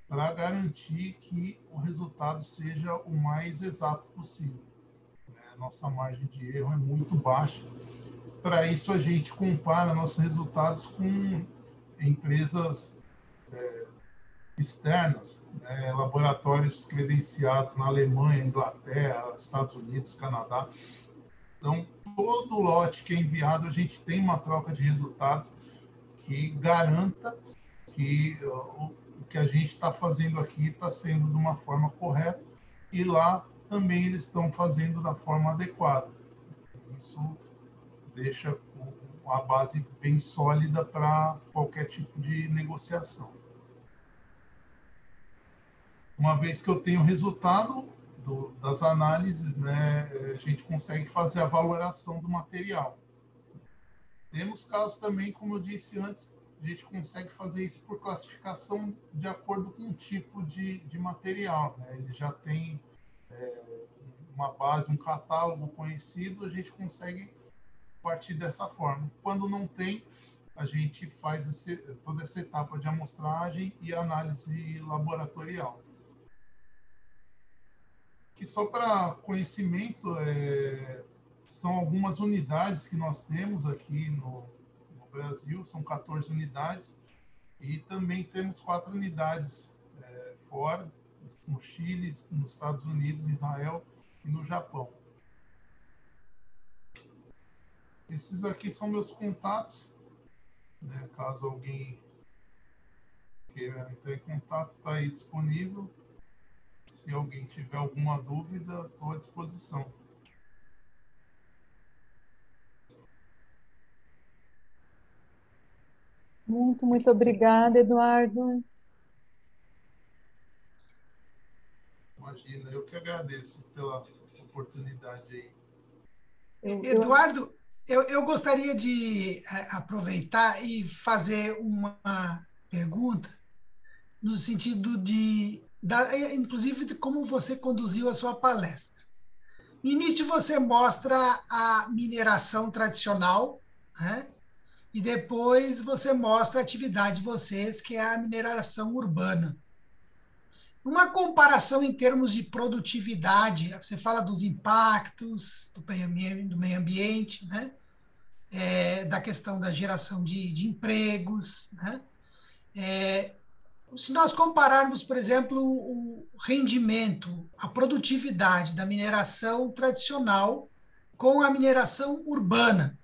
para garantir que o resultado seja o mais exato possível. Nossa margem de erro é muito baixa. Para isso, a gente compara nossos resultados com empresas externas, né, laboratórios credenciados na Alemanha, Inglaterra, Estados Unidos, Canadá. Então, todo lote que é enviado, a gente tem uma troca de resultados que garanta que o que a gente está fazendo aqui está sendo de uma forma correta, e lá também eles estão fazendo da forma adequada. Isso deixa a base bem sólida para qualquer tipo de negociação. Uma vez que eu tenho o resultado das análises, né, a gente consegue fazer a valoração do material. Temos casos também, como eu disse antes, a gente consegue fazer isso por classificação de acordo com o tipo de material, né? Ele já tem uma base, um catálogo conhecido, a gente consegue partir dessa forma. Quando não tem, a gente faz toda essa etapa de amostragem e análise laboratorial. Que só para conhecimento, são algumas unidades que nós temos aqui no Brasil, são 14 unidades, e também temos 4 unidades fora, no Chile, nos Estados Unidos, Israel e no Japão. Esses aqui são meus contatos, né? Caso alguém queira entrar em contato, está aí disponível. Se alguém tiver alguma dúvida, estou à disposição. Muito obrigada, Eduardo. Imagina, eu que agradeço pela oportunidade aí. Eduardo, eu gostaria de aproveitar e fazer uma pergunta no sentido inclusive, de como você conduziu a sua palestra. No início, você mostra a mineração tradicional, né? E depois você mostra a atividade de vocês, que é a mineração urbana. Uma comparação em termos de produtividade, você fala dos impactos do meio ambiente, né? Da questão da geração de empregos, né? Se nós compararmos, por exemplo, o rendimento, a produtividade da mineração tradicional com a mineração urbana,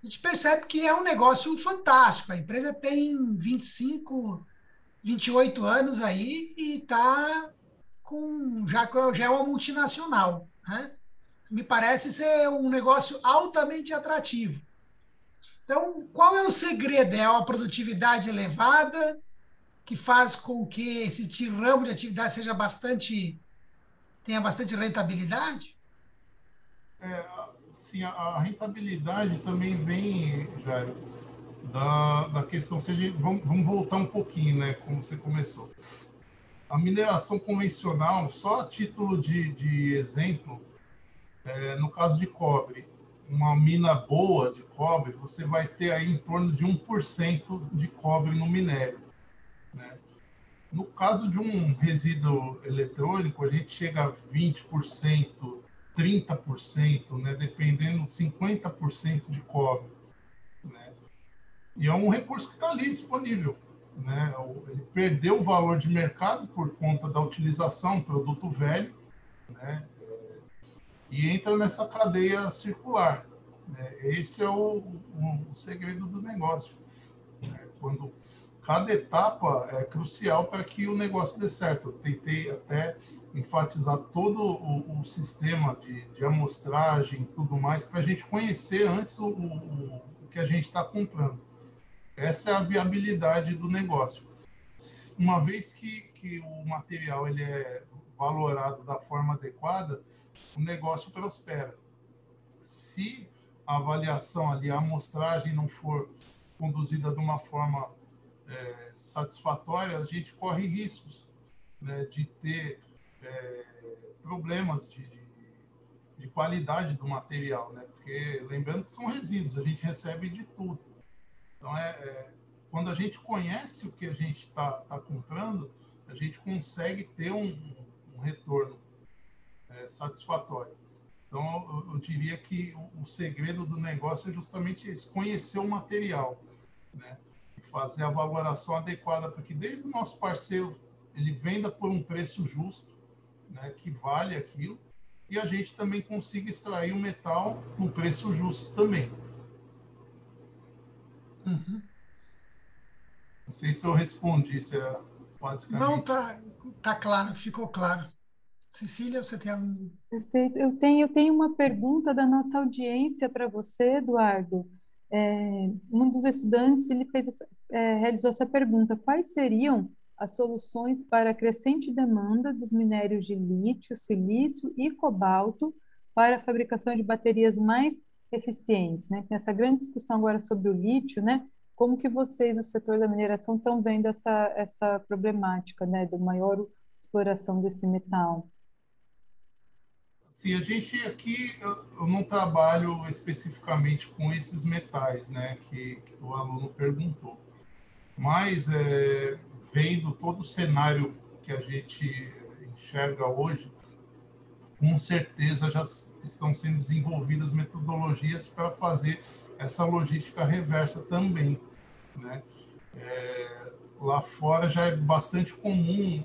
a gente percebe que é um negócio fantástico. A empresa tem 25, 28 anos aí e está já é uma multinacional, né? Me parece ser um negócio altamente atrativo. Então, qual é o segredo? É a produtividade elevada, que faz com que esse ramo de atividade tenha bastante rentabilidade? Sim, a rentabilidade também vem, Jairo, da questão, vamos voltar um pouquinho, né, como você começou. A mineração convencional, só a título de exemplo, no caso de cobre, uma mina boa de cobre, você vai ter aí em torno de 1% de cobre no minério, né? No caso de um resíduo eletrônico, a gente chega a 20%, 30%, né? Dependendo, 50% de cobre, né? E é um recurso que está ali disponível, né, ele perdeu o valor de mercado por conta da utilização, produto velho, né, e entra nessa cadeia circular. Né? Esse é o segredo do negócio. Né? Quando cada etapa é crucial para que o negócio dê certo. Eu tentei até enfatizar todo o sistema de amostragem e tudo mais para a gente conhecer antes o que a gente está comprando. Essa é a viabilidade do negócio. Uma vez que o material ele é valorado da forma adequada, o negócio prospera. Se a avaliação ali, a amostragem não for conduzida de uma forma satisfatória, a gente corre riscos, né, de ter problemas de qualidade do material, né? Porque lembrando que são resíduos, a gente recebe de tudo. Então, quando a gente conhece o que a gente está comprando, a gente consegue ter um retorno satisfatório. Então, eu diria que o segredo do negócio é justamente esse, conhecer o material, né? E fazer a valoração adequada, porque desde o nosso parceiro ele venda por um preço justo, né, que vale aquilo, e a gente também consiga extrair o metal no preço justo também. Uhum. Não sei se eu respondi, se é basicamente... Não, tá claro, ficou claro. Cecília, você tem algum... Perfeito. Eu tenho uma pergunta da nossa audiência para você, Eduardo. Um dos estudantes ele realizou essa pergunta: quais seriam as soluções para a crescente demanda dos minérios de lítio, silício e cobalto para a fabricação de baterias mais eficientes, né? Tem essa grande discussão agora sobre o lítio, né? Como que vocês, o setor da mineração, estão vendo essa problemática, né, da maior exploração desse metal? Sim, a gente aqui, eu não trabalho especificamente com esses metais, né, que o aluno perguntou, mas vendo todo o cenário que a gente enxerga hoje, com certeza já estão sendo desenvolvidas metodologias para fazer essa logística reversa também, né? Lá fora já é bastante comum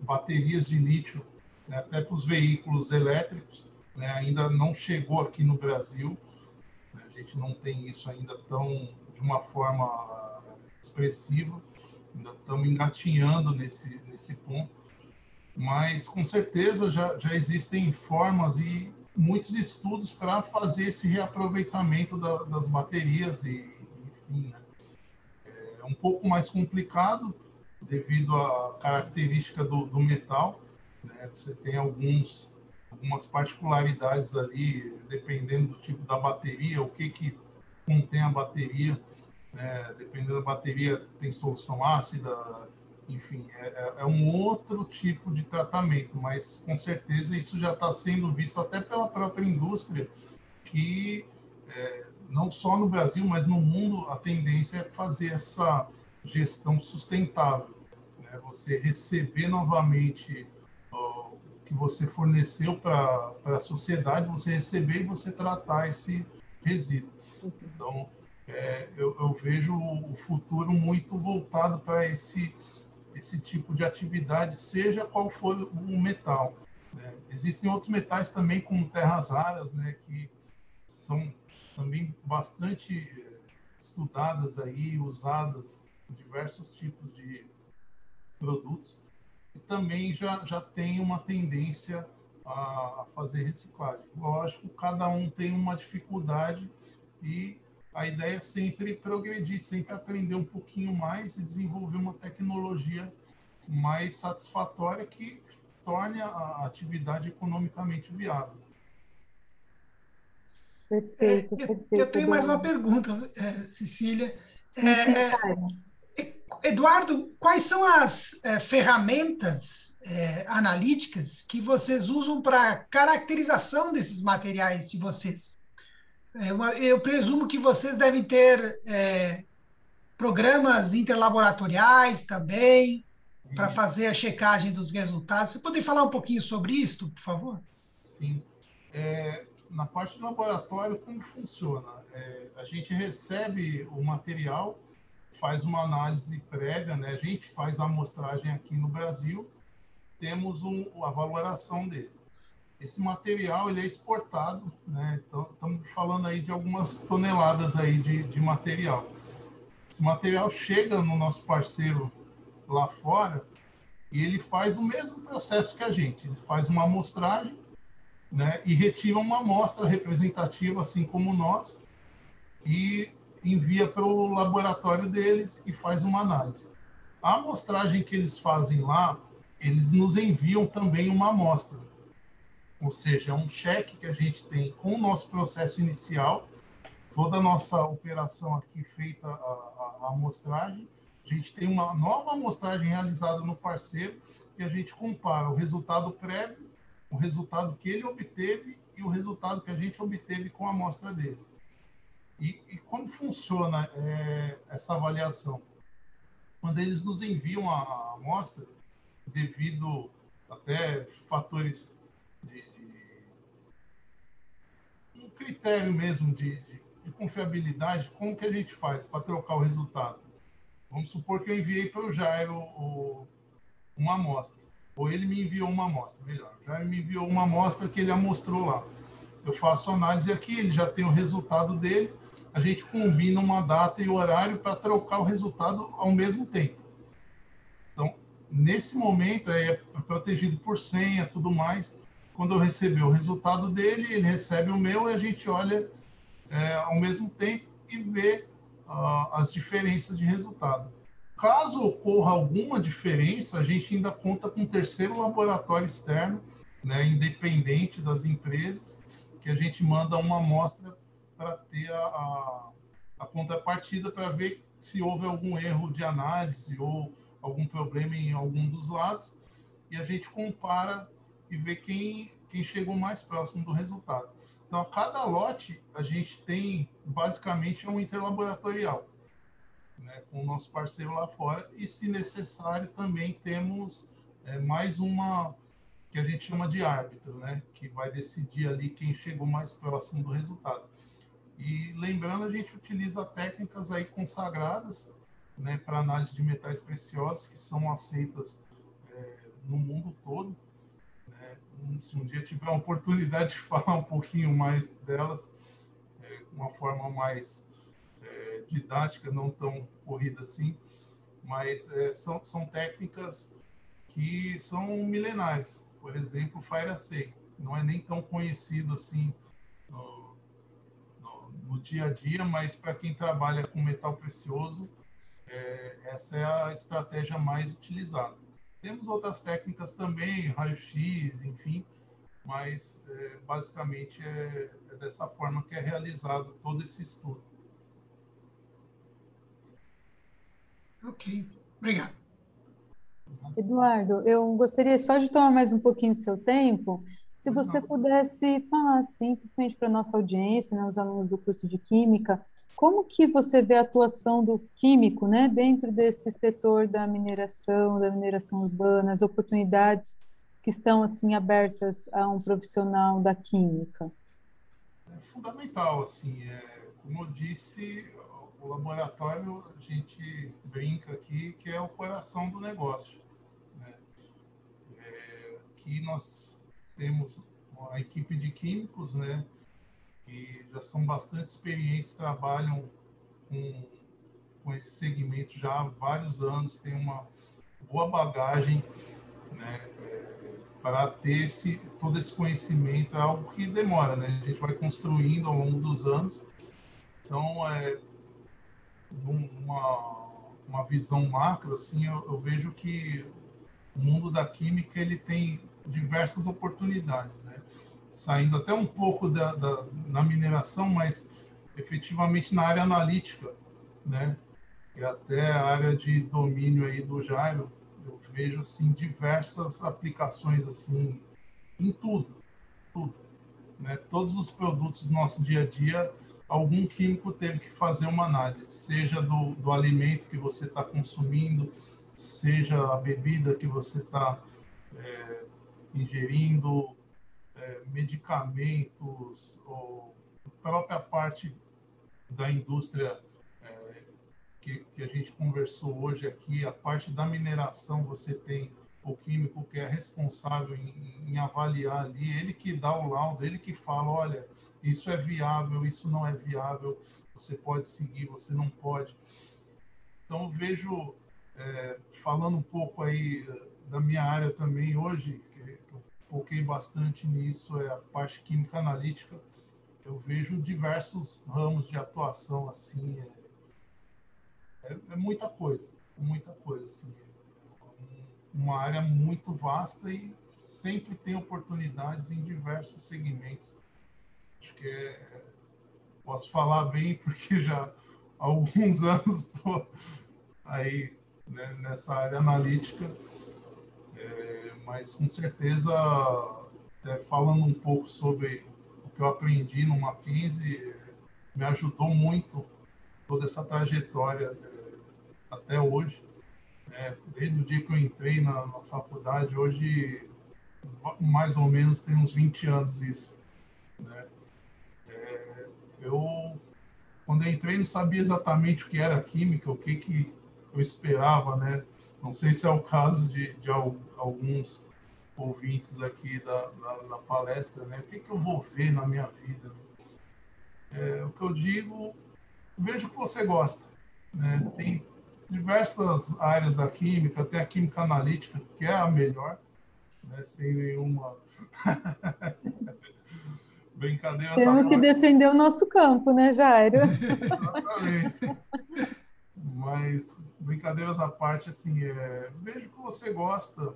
baterias de lítio, né, até para os veículos elétricos, né, ainda não chegou aqui no Brasil, né, a gente não tem isso ainda de uma forma expressiva, ainda estamos engatinhando nesse ponto, mas com certeza já existem formas e muitos estudos para fazer esse reaproveitamento das baterias enfim, né? É um pouco mais complicado devido à característica do metal, né? Você tem algumas particularidades ali, dependendo do tipo da bateria, o que contém a bateria, né? Dependendo da bateria, tem solução ácida, enfim, é um outro tipo de tratamento, mas com certeza isso já está sendo visto até pela própria indústria, que não só no Brasil, mas no mundo, a tendência é fazer essa gestão sustentável, né? Você receber novamente o que você forneceu para a sociedade, você receber e você tratar esse resíduo. Então, eu vejo o futuro muito voltado para esse tipo de atividade, seja qual for o metal, né? Existem outros metais também, como terras raras, né, que são também bastante estudadas aí, usadas em diversos tipos de produtos, e também já tem uma tendência a fazer reciclagem. Lógico, cada um tem uma dificuldade e a ideia é sempre progredir, sempre aprender um pouquinho mais e desenvolver uma tecnologia mais satisfatória que torne a atividade economicamente viável. Perfeito, Eu perfeito, tenho mais uma Eduardo. pergunta, Cecília. Sim, sim, Caio. Eduardo, quais são as ferramentas analíticas que vocês usam para caracterização desses materiais de vocês? Eu presumo que vocês devem ter programas interlaboratoriais também para Isso, fazer a checagem dos resultados. Você poderia falar um pouquinho sobre isso, por favor? sim. Na parte do laboratório, como funciona? A gente recebe o material faz uma análise prévia, né? A gente faz a amostragem aqui no Brasil, temos a valoração dele. Esse material ele é exportado, né? Então, estamos falando aí de algumas toneladas aí de material. Esse material chega no nosso parceiro lá fora e ele faz o mesmo processo que a gente. Ele faz uma amostragem, né? E retira uma amostra representativa, assim como nós, e envia para o laboratório deles e faz uma análise. A amostragem que eles fazem lá, eles nos enviam também uma amostra. Ou seja, é um cheque que a gente tem com o nosso processo inicial, toda a nossa operação aqui feita a amostragem, a gente tem uma nova amostragem realizada no parceiro e a gente compara o resultado prévio, o resultado que ele obteve e o resultado que a gente obteve com a amostra dele. E como funciona essa avaliação? Quando eles nos enviam a amostra, devido até fatores de um critério mesmo de confiabilidade, como que a gente faz para trocar o resultado? Vamos supor que eu enviei para o Jairo uma amostra, ou ele me enviou uma amostra, melhor. O Jairo me enviou uma amostra que ele amostrou lá. Eu faço a análise aqui, ele já tem o resultado dele, a gente combina uma data e horário para trocar o resultado ao mesmo tempo. Então, nesse momento, é protegido por senha, tudo mais. Quando eu receber o resultado dele, ele recebe o meu e a gente olha ao mesmo tempo e vê as diferenças de resultado. Caso ocorra alguma diferença, a gente ainda conta com um terceiro laboratório externo, né, independente das empresas, que a gente manda uma amostra para ter a contrapartida para ver se houve algum erro de análise ou algum problema em algum dos lados, e a gente compara e vê quem chegou mais próximo do resultado. Então, a cada lote, a gente tem, basicamente, um interlaboratorial, né, com o nosso parceiro lá fora, e, se necessário, também temos mais uma que a gente chama de árbitro, né, que vai decidir ali quem chegou mais próximo do resultado. E, lembrando, a gente utiliza técnicas aí consagradas, né, para análise de metais preciosos, que são aceitas no mundo todo. Se um dia tiver a oportunidade de falar um pouquinho mais delas, uma forma mais didática, não tão corrida assim, mas são técnicas que são milenares. Por exemplo, o Fire Assay não é nem tão conhecido assim no dia a dia, mas para quem trabalha com metal precioso, essa é a estratégia mais utilizada. Temos outras técnicas também, raio-x, enfim, mas basicamente é dessa forma que é realizado todo esse estudo. Ok, obrigado. Eduardo, eu gostaria só de tomar mais um pouquinho do seu tempo, se você pudesse falar, assim, principalmente para a nossa audiência, né, os alunos do curso de Química, como que você vê a atuação do químico, né, dentro desse setor da mineração urbana, as oportunidades que estão, assim, abertas a um profissional da química? É fundamental, assim, como eu disse, o laboratório, a gente brinca aqui que é o coração do negócio, né? Aqui nós temos uma equipe de químicos, né, que já são bastante experientes, trabalham com esse segmento já há vários anos, tem uma boa bagagem, né, para ter todo esse conhecimento. É algo que demora, né? A gente vai construindo ao longo dos anos. Então, uma visão macro, assim, eu vejo que o mundo da química ele tem diversas oportunidades, né? Saindo até um pouco na mineração, mas efetivamente na área analítica, né? E até a área de domínio aí do Jairo, eu vejo assim diversas aplicações assim em tudo, né? Todos os produtos do nosso dia a dia, algum químico teve que fazer uma análise, seja do alimento que você está consumindo, seja a bebida que você está ingerindo, medicamentos, ou a própria parte da indústria que a gente conversou hoje aqui, a parte da mineração, você tem o químico que é responsável em avaliar ali, ele que dá o laudo, ele que fala, olha, isso é viável, isso não é viável, você pode seguir, você não pode. Então, eu vejo, falando um pouco aí da minha área também hoje, que eu foquei bastante nisso, é a parte química analítica, eu vejo diversos ramos de atuação, assim, é muita coisa, assim, uma área muito vasta e sempre tem oportunidades em diversos segmentos. Acho que posso falar bem porque já há alguns anos estou aí, né, nessa área analítica, mas com certeza, falando um pouco sobre o que eu aprendi no Mackenzie, me ajudou muito toda essa trajetória até hoje. Desde o dia que eu entrei na faculdade, hoje mais ou menos tem uns 20 anos isso, né? Quando eu entrei, não sabia exatamente o que era química, o que eu esperava, né? Não sei se é o caso de alguns ouvintes aqui da palestra, né? O que eu vou ver na minha vida? O que eu digo, veja o que você gosta, né? Tem diversas áreas da química, até a química analítica, que é a melhor, né? Sem nenhuma brincadeira. Temos que defender o nosso campo, né, Jairo? Exatamente. Mas, brincadeiras à parte, assim, veja o que você gosta.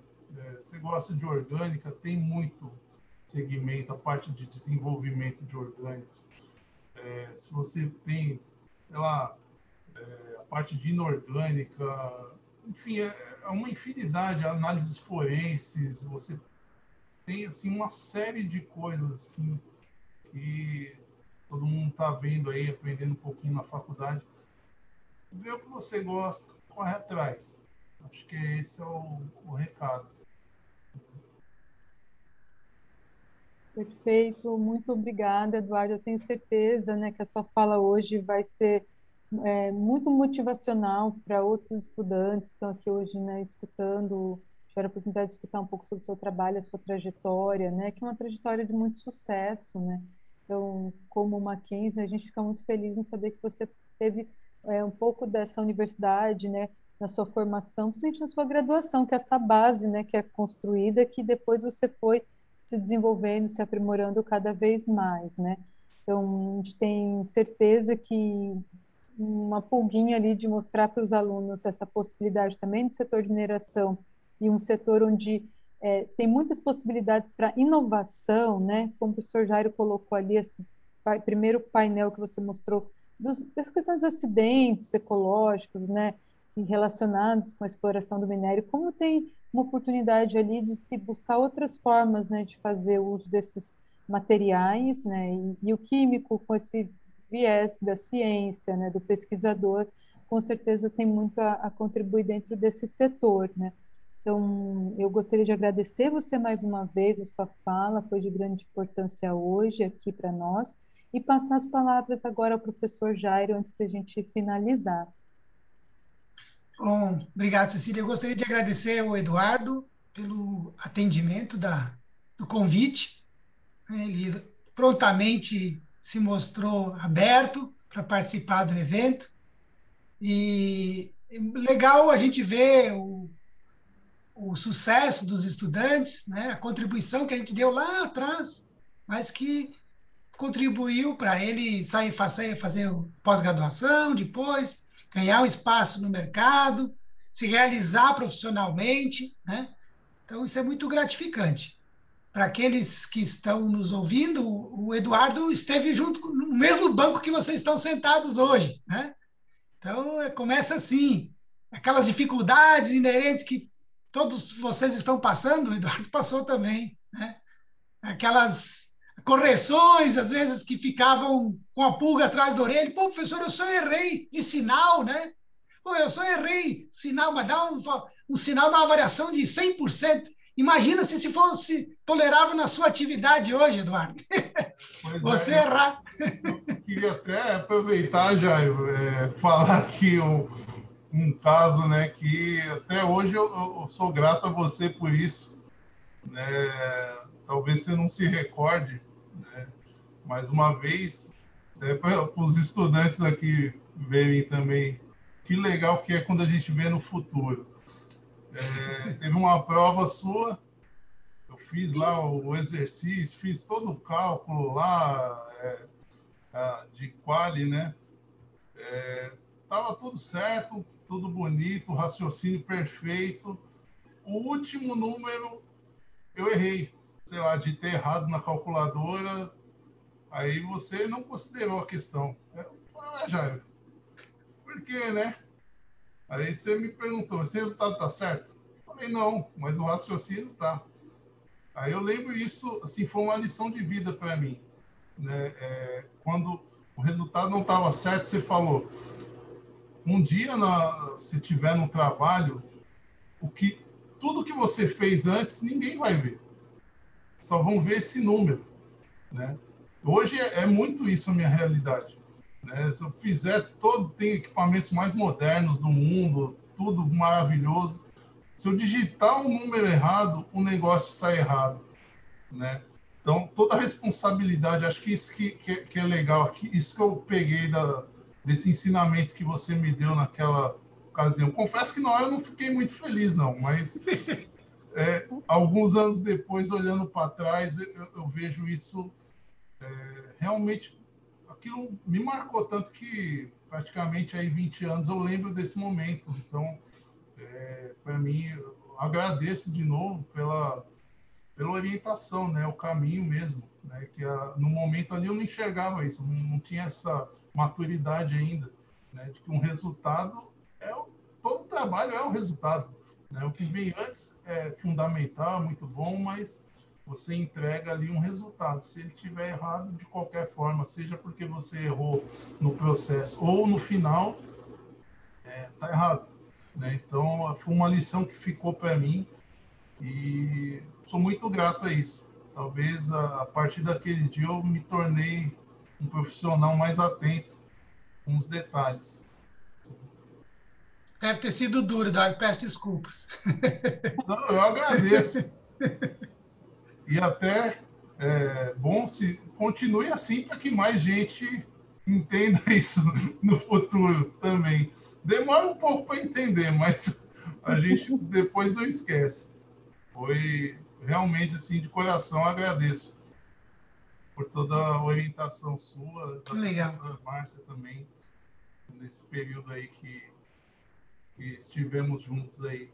Você gosta de orgânica, tem muito segmento, a parte de desenvolvimento de orgânicos. Se você tem, sei lá, a parte de inorgânica, enfim, é uma infinidade, análises forenses, você tem, assim, uma série de coisas, assim, que todo mundo está vendo aí, aprendendo um pouquinho na faculdade. Vê o que você gosta, corre atrás. Acho que esse é o recado. Perfeito, muito obrigada, Eduardo. Eu tenho certeza, né, que a sua fala hoje vai ser muito motivacional para outros estudantes que estão aqui hoje, né, escutando, tiveram a oportunidade de escutar um pouco sobre o seu trabalho, a sua trajetória, né, que é uma trajetória de muito sucesso, né. Então, como Mackenzie, a gente fica muito feliz em saber que você teve um pouco dessa universidade, né, na sua formação, principalmente na sua graduação, que é essa base, né, que é construída, que depois você foi se desenvolvendo, se aprimorando cada vez mais, né? Então, a gente tem certeza que uma pulguinha ali de mostrar para os alunos essa possibilidade também do setor de mineração e um setor onde tem muitas possibilidades para inovação, né? Como o professor Jairo colocou ali, esse primeiro painel que você mostrou, das questões dos acidentes ecológicos, né? E relacionados com a exploração do minério, como tem uma oportunidade ali de se buscar outras formas, né, de fazer uso desses materiais, né, e o químico com esse viés da ciência, né, do pesquisador, com certeza tem muito a contribuir dentro desse setor, né. Então, eu gostaria de agradecer você mais uma vez, a sua fala foi de grande importância hoje aqui para nós, e passar as palavras agora ao professor Jairo, antes da gente finalizar. Bom, obrigado, Cecília. Eu gostaria de agradecer ao Eduardo pelo atendimento do convite. Ele prontamente se mostrou aberto para participar do evento. E legal a gente ver o sucesso dos estudantes, né? A contribuição que a gente deu lá atrás, mas que contribuiu para ele fazer pós-graduação, depois ganhar um espaço no mercado, se realizar profissionalmente, né? Então, isso é muito gratificante. Para aqueles que estão nos ouvindo, o Eduardo esteve junto no mesmo banco que vocês estão sentados hoje, né? Então, começa assim, aquelas dificuldades inerentes que todos vocês estão passando, o Eduardo passou também, né? Aquelas correções, às vezes, que ficavam com a pulga atrás da orelha. Pô, professor, eu só errei de sinal, né? Pô, eu só errei sinal, mas dá um sinal, dá uma variação de 100%. Imagina se fosse tolerável na sua atividade hoje, Eduardo. Pois Você é, errar. eu queria até aproveitar, Jair, falar aqui um caso, né, que até hoje eu sou grato a você por isso, né? Talvez você não se recorde, né? Mais uma vez, para os estudantes aqui verem também que legal que é quando a gente vê no futuro. Teve uma prova sua, eu fiz lá o exercício, fiz todo o cálculo lá de quali, né? Tava tudo certo, tudo bonito, raciocínio perfeito. O último número eu errei, sei lá, de ter errado na calculadora. Aí você não considerou a questão. Eu falei, Jair, por quê, né? Aí você me perguntou, esse resultado tá certo? Eu falei, não, mas o raciocínio tá. Aí eu lembro isso, assim, foi uma lição de vida para mim, né? Quando o resultado não estava certo, você falou, um dia, se tiver no trabalho, tudo que você fez antes, ninguém vai ver. Só vão ver esse número, né? Hoje é muito isso a minha realidade, né? Se eu fizer tem equipamentos mais modernos do mundo, tudo maravilhoso. Se eu digitar um número errado, o negócio sai errado, né? Então, toda a responsabilidade, acho que isso que é legal aqui, isso que eu peguei desse ensinamento que você me deu naquela ocasião. Confesso que na hora eu não fiquei muito feliz, não, mas alguns anos depois, olhando para trás, eu vejo isso realmente. Aquilo me marcou tanto que praticamente aí 20 anos eu lembro desse momento. Então, para mim, eu agradeço de novo pela orientação, né, o caminho mesmo, né, que no momento ali eu não enxergava isso, não tinha essa maturidade ainda, né, de que um resultado todo trabalho é o resultado, né, o que vem antes é fundamental, muito bom, mas você entrega ali um resultado. Se ele estiver errado de qualquer forma, seja porque você errou no processo ou no final, tá errado, né? Então foi uma lição que ficou para mim e sou muito grato a isso. Talvez a partir daquele dia eu me tornei um profissional mais atento com os detalhes. Deve ter sido duro, Eduardo. Peço desculpas. Não, eu agradeço. E até bom se continue assim para que mais gente entenda isso no futuro também. Demora um pouco para entender, mas a gente depois não esquece. Foi realmente assim de coração, agradeço por toda a orientação sua, da Que legal. professora Márcia também, nesse período aí que estivemos juntos aí.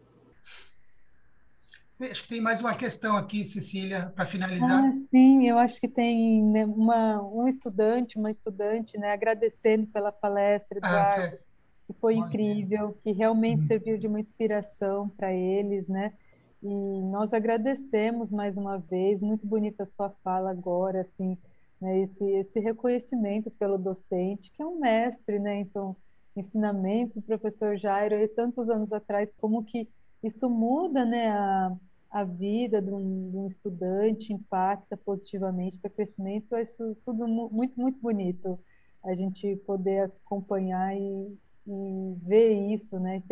Acho que tem mais uma questão aqui, Cecília, para Ah, finalizar. sim, eu acho que tem, né, um estudante, uma estudante, né, agradecendo pela palestra, Ah, Eduardo, certo. que foi Imagina. incrível, que realmente serviu de uma inspiração para eles, né? E nós agradecemos mais uma vez, muito bonita a sua fala agora, assim, né? Esse reconhecimento pelo docente, que é um mestre, né? Então, ensinamentos do professor Jairo, e tantos anos atrás, como que isso muda, né? A vida de um estudante, impacta positivamente para o crescimento, isso tudo muito, muito bonito, a gente poder acompanhar e ver isso, né?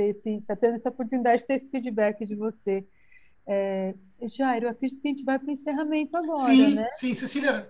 Tá tendo essa oportunidade de ter esse feedback de você. Jairo, eu acredito que a gente vai para o encerramento agora, né? Sim, sim, Cecília,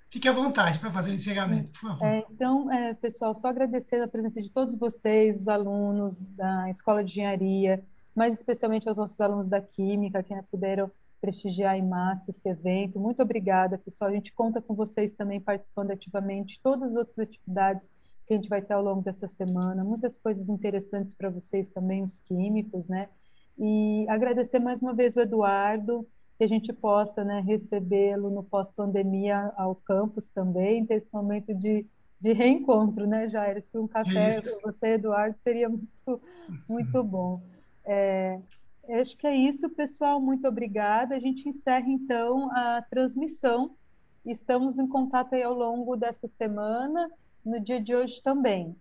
fique à vontade para fazer o encerramento, por favor. Então, pessoal, só agradecendo a presença de todos vocês, os alunos da Escola de Engenharia, mais especialmente aos nossos alunos da Química, que, né, puderam prestigiar em massa esse evento. Muito obrigada, pessoal. A gente conta com vocês também participando ativamente de todas as outras atividades que a gente vai ter ao longo dessa semana. Muitas coisas interessantes para vocês também, os químicos, né? E agradecer mais uma vez o Eduardo, que a gente possa, né, recebê-lo no pós-pandemia ao campus também, ter esse momento de reencontro, né, Jair? Acho que um café Isso. com você, Eduardo, seria muito, muito bom. É, acho que é isso, pessoal. Muito obrigada. A gente encerra, então, a transmissão. Estamos em contato aí ao longo dessa semana, no dia de hoje também.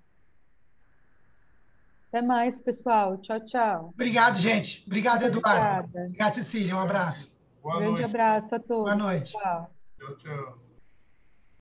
Até mais, pessoal. Tchau, tchau. Obrigado, gente. Obrigado, Muito Eduardo. obrigada. Obrigado, Cecília. Um abraço. Boa Grande noite. abraço a Boa todos. noite. Tchau. Tchau, tchau.